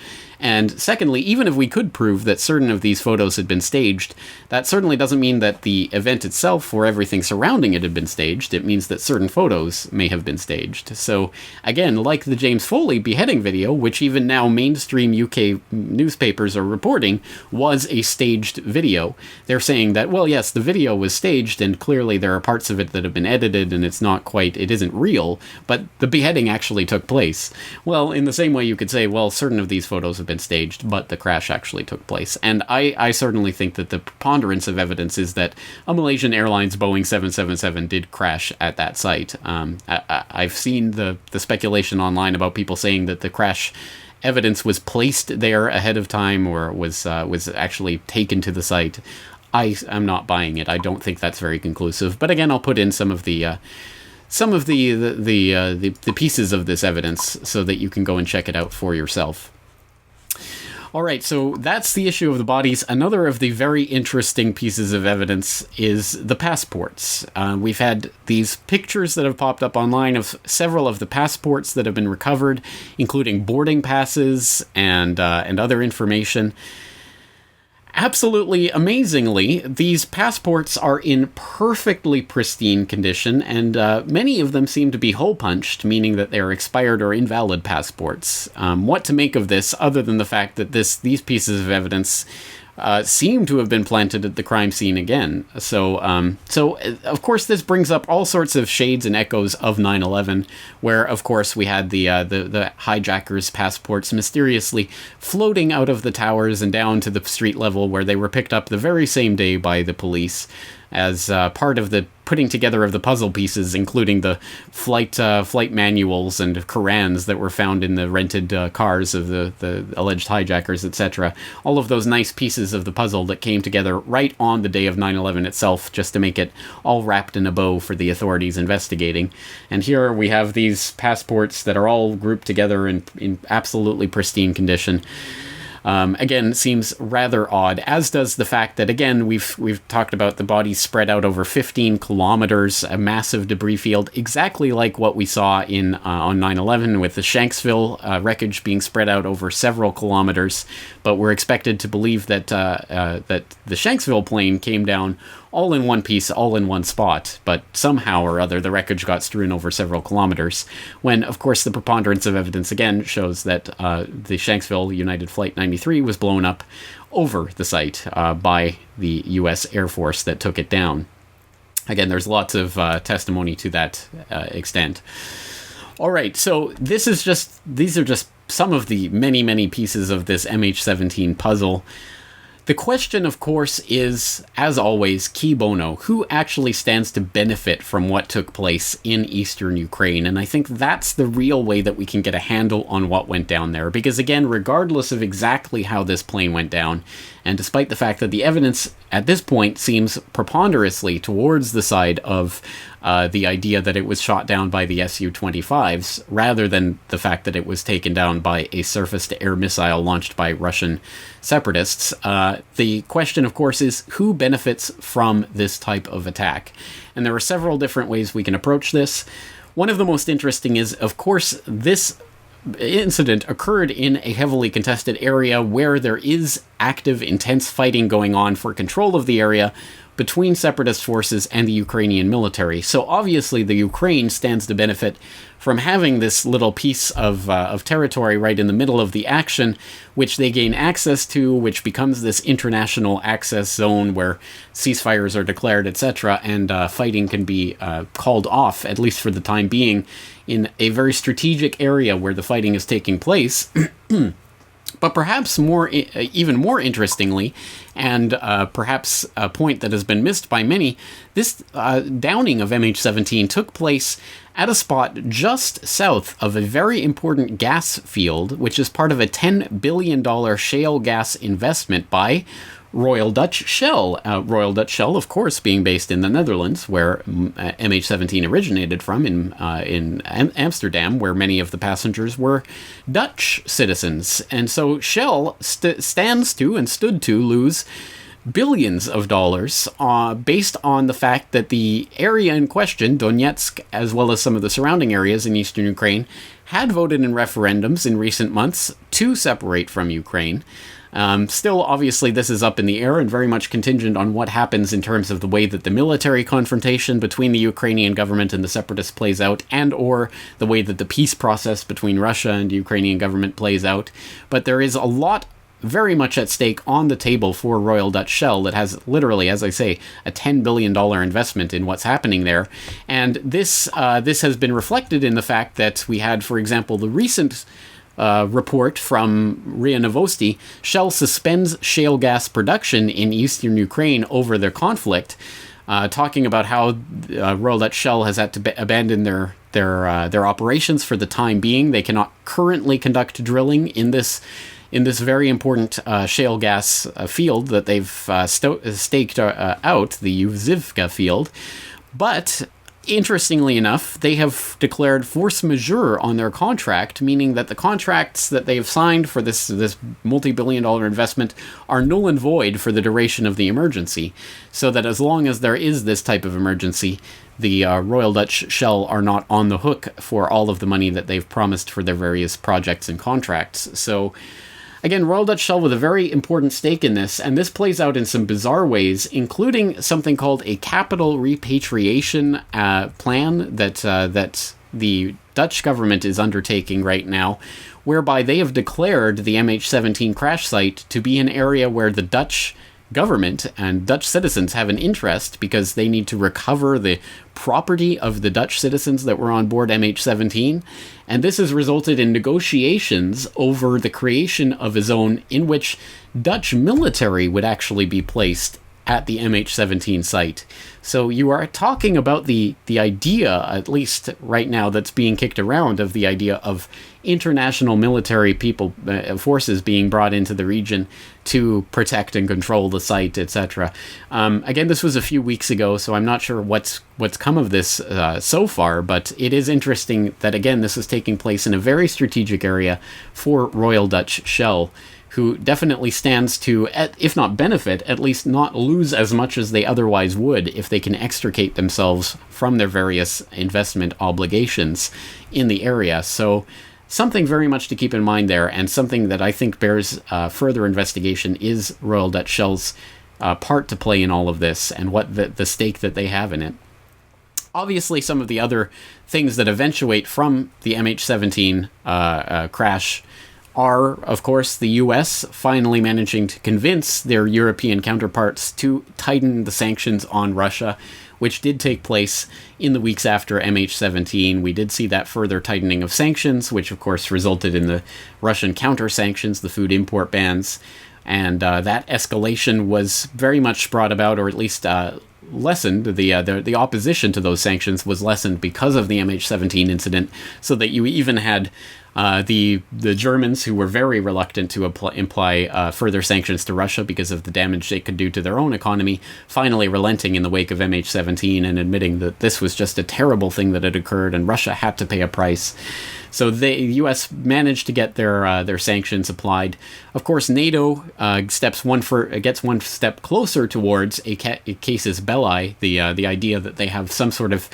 And secondly, even if we could prove that certain of these photos had been staged, that certainly doesn't mean that the event itself or everything surrounding it had been staged. It means that certain photos may have been staged. So again, like the James Foley beheading video, which even now mainstream UK newspapers are reporting was a staged video, they're saying that, well, yes, the video was staged and clearly there are parts of it that have been edited and it isn't real, but the beheading actually took place. Well, in the same way you could say, well, certain of these photos have been staged, but the crash actually took place. And I certainly think that the preponderance of evidence is that a Malaysian Airlines Boeing 777 did crash at that site. I've seen the speculation online about people saying that the crash evidence was placed there ahead of time or was actually taken to the site. I'm not buying it. I don't think that's very conclusive. But again, I'll put in some of the pieces of this evidence so that you can go and check it out for yourself. All right, so that's the issue of the bodies. Another of the very interesting pieces of evidence is the passports. We've had these pictures that have popped up online of several of the passports that have been recovered, including boarding passes and other information. Absolutely amazingly, these passports are in perfectly pristine condition, and many of them seem to be hole-punched, meaning that they are expired or invalid passports. What to make of this, other than the fact that these pieces of evidence seem to have been planted at the crime scene again. So of course, this brings up all sorts of shades and echoes of 9/11, where, of course, we had the hijackers' passports mysteriously floating out of the towers and down to the street level, where they were picked up the very same day by the police as part of the putting together of the puzzle pieces, including the flight manuals and Korans that were found in the rented cars of the alleged hijackers, etc. All of those nice pieces of the puzzle that came together right on the day of 9/11 itself, just to make it all wrapped in a bow for the authorities investigating. And here we have these passports that are all grouped together in absolutely pristine condition. again, seems rather odd, as does the fact that, again, we've talked about the bodies spread out over 15 kilometers, a massive debris field, exactly like what we saw in on 9/11 with the Shanksville wreckage being spread out over several kilometers. But we're expected to believe that that the Shanksville plane came down all in one piece, all in one spot, but somehow or other the wreckage got strewn over several kilometers, when, of course, the preponderance of evidence again shows that the Shanksville United Flight 93 was blown up over the site by the U.S. Air Force that took it down. Again, there's lots of testimony to that extent. All right, so these are just some of the many, many pieces of this MH17 puzzle. The question, of course, is, as always, cui bono, who actually stands to benefit from what took place in eastern Ukraine? And I think that's the real way that we can get a handle on what went down there. Because again, regardless of exactly how this plane went down, and despite the fact that the evidence at this point seems preponderously towards the side of the idea that it was shot down by the Su-25s, rather than the fact that it was taken down by a surface-to-air missile launched by Russian separatists, the question, of course, is who benefits from this type of attack? And there are several different ways we can approach this. One of the most interesting is, of course, this incident occurred in a heavily contested area where there is active, intense fighting going on for control of the area between separatist forces and the Ukrainian military. So obviously the Ukraine stands to benefit from having this little piece of territory right in the middle of the action, which they gain access to, which becomes this international access zone where ceasefires are declared, etc., and fighting can be called off, at least for the time being, in a very strategic area where the fighting is taking place. But perhaps even more interestingly, and perhaps a point that has been missed by many, this downing of MH17 took place at a spot just south of a very important gas field, which is part of a $10 billion shale gas investment by Royal Dutch Shell. Royal Dutch Shell, of course, being based in the Netherlands, where MH17 originated from, in Amsterdam, where many of the passengers were Dutch citizens. And so Shell stands to and stood to lose billions of dollars based on the fact that the area in question, Donetsk, as well as some of the surrounding areas in eastern Ukraine, had voted in referendums in recent months to separate from Ukraine. Still, obviously, this is up in the air and very much contingent on what happens in terms of the way that the military confrontation between the Ukrainian government and the separatists plays out, and or the way that the peace process between Russia and the Ukrainian government plays out. But there is a lot very much at stake on the table for Royal Dutch Shell that has literally, as I say, a $10 billion investment in what's happening there. And this has been reflected in the fact that we had, for example, the recent report from RIA Novosti. Shell suspends shale gas production in eastern Ukraine over their conflict, talking about how Royal Dutch Shell has had to abandon their operations for the time being. They cannot currently conduct drilling in this very important shale gas field that they've staked out, the Uzivka field. But interestingly enough, they have declared force majeure on their contract, meaning that the contracts that they have signed for this multi-billion-dollar investment are null and void for the duration of the emergency. So that as long as there is this type of emergency, the Royal Dutch Shell are not on the hook for all of the money that they've promised for their various projects and contracts. So again, Royal Dutch Shell with a very important stake in this, and this plays out in some bizarre ways, including something called a capital repatriation plan that the Dutch government is undertaking right now, whereby they have declared the MH17 crash site to be an area where the Dutch government and Dutch citizens have an interest because they need to recover the property of the Dutch citizens that were on board MH17. And this has resulted in negotiations over the creation of a zone in which Dutch military would actually be placed at the MH17 site. So you are talking about the idea, at least right now, that's being kicked around, of the idea of international military forces being brought into the region to protect and control the site, etc. Again, this was a few weeks ago, so I'm not sure what's come of this so far, but it is interesting that, again, this is taking place in a very strategic area for Royal Dutch Shell, who definitely stands to, if not benefit, at least not lose as much as they otherwise would if they can extricate themselves from their various investment obligations in the area. So something very much to keep in mind there, and something that I think bears further investigation is Royal Dutch Shell's part to play in all of this, and what the stake that they have in it. Obviously, some of the other things that eventuate from the MH17 crash are, of course, the US finally managing to convince their European counterparts to tighten the sanctions on Russia, which did take place in the weeks after MH17. We did see that further tightening of sanctions, which of course resulted in the Russian counter-sanctions, the food import bans, and that escalation was very much brought about, or at least lessened. The opposition to those sanctions was lessened because of the MH17 incident, so that you even had the Germans, who were very reluctant to imply further sanctions to Russia because of the damage they could do to their own economy, finally relenting in the wake of MH17 and admitting that this was just a terrible thing that had occurred and Russia had to pay a price. So the U.S. managed to get their sanctions applied. Of course, NATO gets one step closer towards a casus belli, the idea that they have some sort of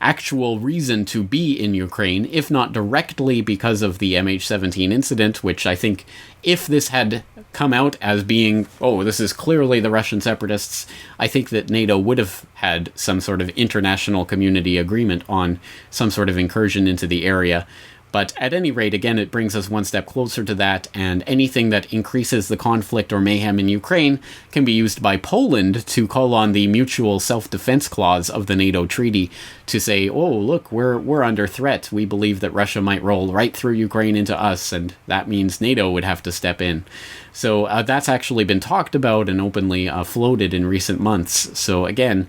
actual reason to be in Ukraine, if not directly because of the MH17 incident, which I think if this had come out as being, oh, this is clearly the Russian separatists, I think that NATO would have had some sort of international community agreement on some sort of incursion into the area. But at any rate, again, it brings us one step closer to that, and anything that increases the conflict or mayhem in Ukraine can be used by Poland to call on the mutual self-defense clause of the NATO treaty to say, oh, look, we're under threat. We believe that Russia might roll right through Ukraine into us, and that means NATO would have to step in. So that's actually been talked about and openly floated in recent months. So again,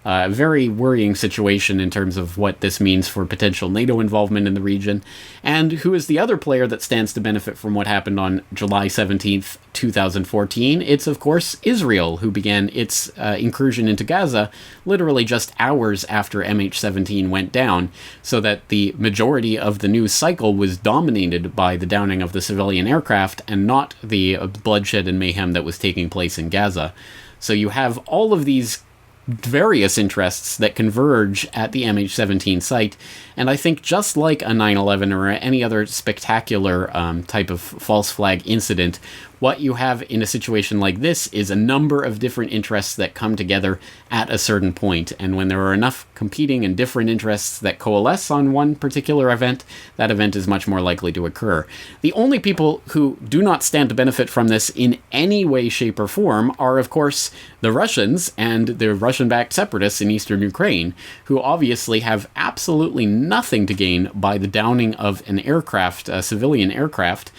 a very worrying situation in terms of what this means for potential NATO involvement in the region. And who is the other player that stands to benefit from what happened on July 17th, 2014? It's, of course, Israel, who began its incursion into Gaza literally just hours after MH17 went down, so that the majority of the news cycle was dominated by the downing of the civilian aircraft and not the bloodshed and mayhem that was taking place in Gaza. So you have all of these various interests that converge at the MH17 site, and I think just like a 9/11 or any other spectacular type of false flag incident, what you have in a situation like this is a number of different interests that come together at a certain point, and when there are enough competing and different interests that coalesce on one particular event, that event is much more likely to occur. The only people who do not stand to benefit from this in any way, shape, or form are, of course, the Russians and the Russian-backed separatists in eastern Ukraine, who obviously have absolutely nothing to gain by the downing of an aircraft, a civilian aircraft.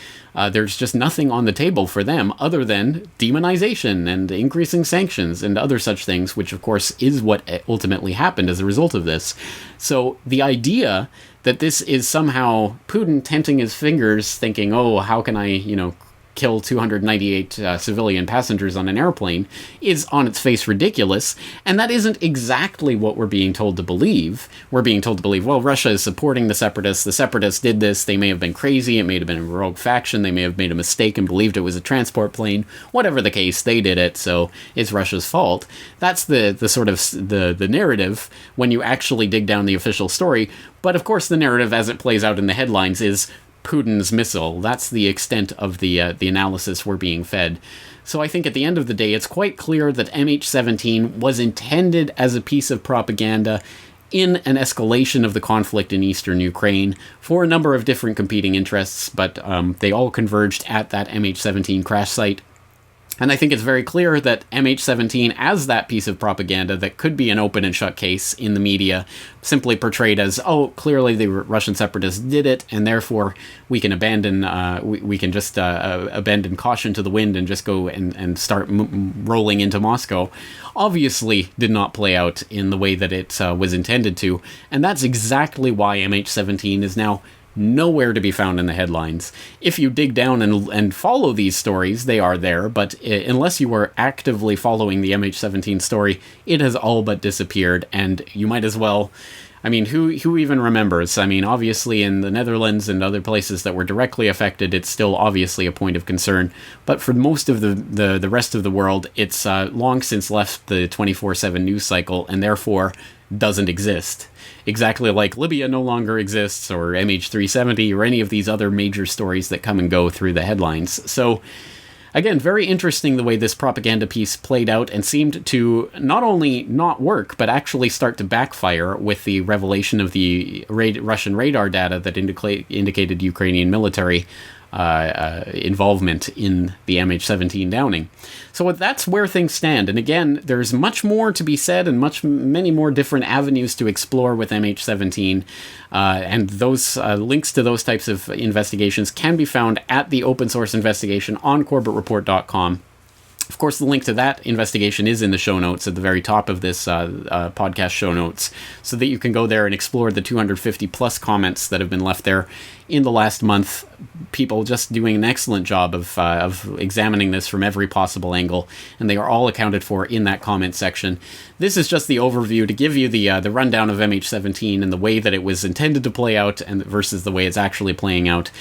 There's just nothing on the table for them other than demonization and increasing sanctions and other such things, which of course is what ultimately happened as a result of this. So the idea that this is somehow Putin tenting his fingers thinking, oh, how can I, kill 298 civilian passengers on an airplane is on its face ridiculous, and that isn't exactly what we're being told to believe. We're being told to believe, well, Russia is supporting the separatists did this, they may have been crazy, it may have been a rogue faction, they may have made a mistake and believed it was a transport plane, whatever the case, they did it, so it's Russia's fault. That's the sort of the narrative when you actually dig down the official story, but of course the narrative as it plays out in the headlines is Putin's missile. That's the extent of the analysis we're being fed. So I think at the end of the day, it's quite clear that MH17 was intended as a piece of propaganda in an escalation of the conflict in eastern Ukraine for a number of different competing interests, but they all converged at that MH17 crash site. And I think it's very clear that MH17, as that piece of propaganda that could be an open and shut case in the media, simply portrayed as, oh, clearly the Russian separatists did it, and therefore we can abandon abandon caution to the wind and just go and start rolling into Moscow, obviously did not play out in the way that it was intended to. And that's exactly why MH17 is now nowhere to be found in the headlines. If you dig down and follow these stories, they are there, but unless you are actively following the MH17 story, it has all but disappeared, and you might as well I mean, who even remembers? I mean, obviously in the Netherlands and other places that were directly affected, it's still obviously a point of concern. But for most of the rest of the world, it's long since left the 24/7 news cycle and therefore doesn't exist. Exactly like Libya no longer exists, or MH17, or any of these other major stories that come and go through the headlines. So, again, very interesting the way this propaganda piece played out and seemed to not only not work, but actually start to backfire with the revelation of the Russian radar data that indicated Ukrainian military involvement in the MH17 downing. So that's where things stand. And again, there's much more to be said and many more different avenues to explore with MH17. And those links to those types of investigations can be found at the open source investigation on corbettreport.com. Of course, the link to that investigation is in the show notes at the very top of this podcast show notes, so that you can go there and explore the 250 plus comments that have been left there in the last month. People just doing an excellent job of examining this from every possible angle, and they are all accounted for in that comment section. This is just the overview to give you the rundown of MH17 and the way that it was intended to play out and versus the way it's actually playing out.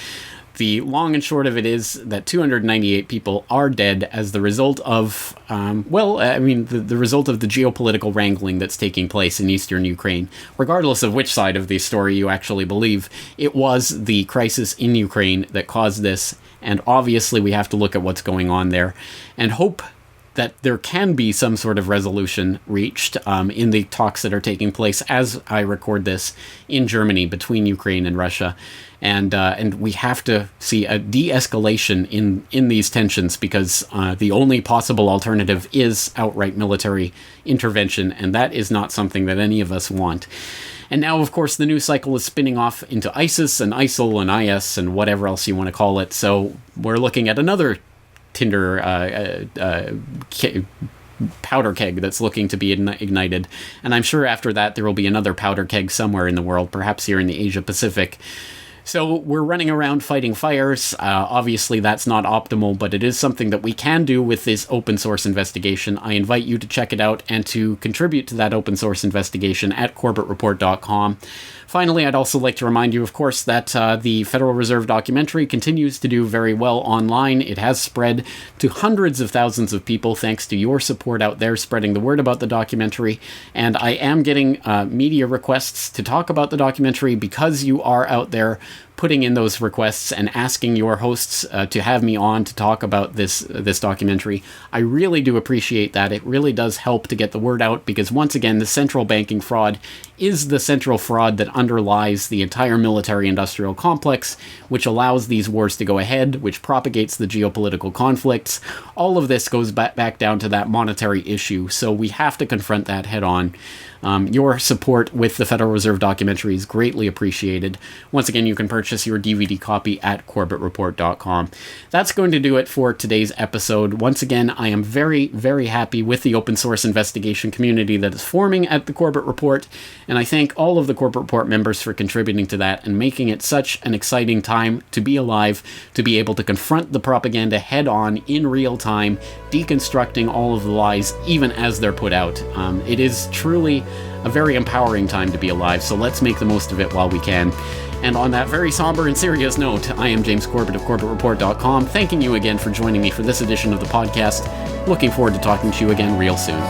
The long and short of it is that 298 people are dead as the result of, the result of the geopolitical wrangling that's taking place in eastern Ukraine. Regardless of which side of the story you actually believe, it was the crisis in Ukraine that caused this, and obviously we have to look at what's going on there and hope that there can be some sort of resolution reached in the talks that are taking place as I record this in Germany between Ukraine and Russia. And we have to see a de-escalation in these tensions, because the only possible alternative is outright military intervention, and that is not something that any of us want. And now, of course, the news cycle is spinning off into ISIS and ISIL and IS and whatever else you want to call it. So we're looking at another Tinder powder keg that's looking to be ignited. And I'm sure after that there will be another powder keg somewhere in the world, perhaps here in the Asia Pacific. So we're running around fighting fires. Obviously, that's not optimal, but it is something that we can do with this open source investigation. I invite you to check it out and to contribute to that open source investigation at corbettreport.com. Finally, I'd also like to remind you, of course, that the Federal Reserve documentary continues to do very well online. It has spread to hundreds of thousands of people thanks to your support out there spreading the word about the documentary. And I am getting media requests to talk about the documentary because you are out there putting in those requests and asking your hosts to have me on to talk about this documentary. I really do appreciate that. It really does help to get the word out, because once again, the central banking fraud is the central fraud that underlies the entire military-industrial complex, which allows these wars to go ahead, which propagates the geopolitical conflicts. All of this goes back down to that monetary issue, so we have to confront that head on. Your support with the Federal Reserve documentary is greatly appreciated. Once again, you can purchase your DVD copy at corbettreport.com. That's going to do it for today's episode. Once again, I am very, very happy with the open source investigation community that is forming at the Corbett Report, and I thank all of the Corbett Report members for contributing to that and making it such an exciting time to be alive, to be able to confront the propaganda head on in real time, deconstructing all of the lies even as they're put out. It is truly a very empowering time to be alive, so let's make the most of it while we can. And on that very somber and serious note, I am James Corbett of corbettreport.com, thanking you again for joining me for this edition of the podcast. Looking forward to talking to you again real soon.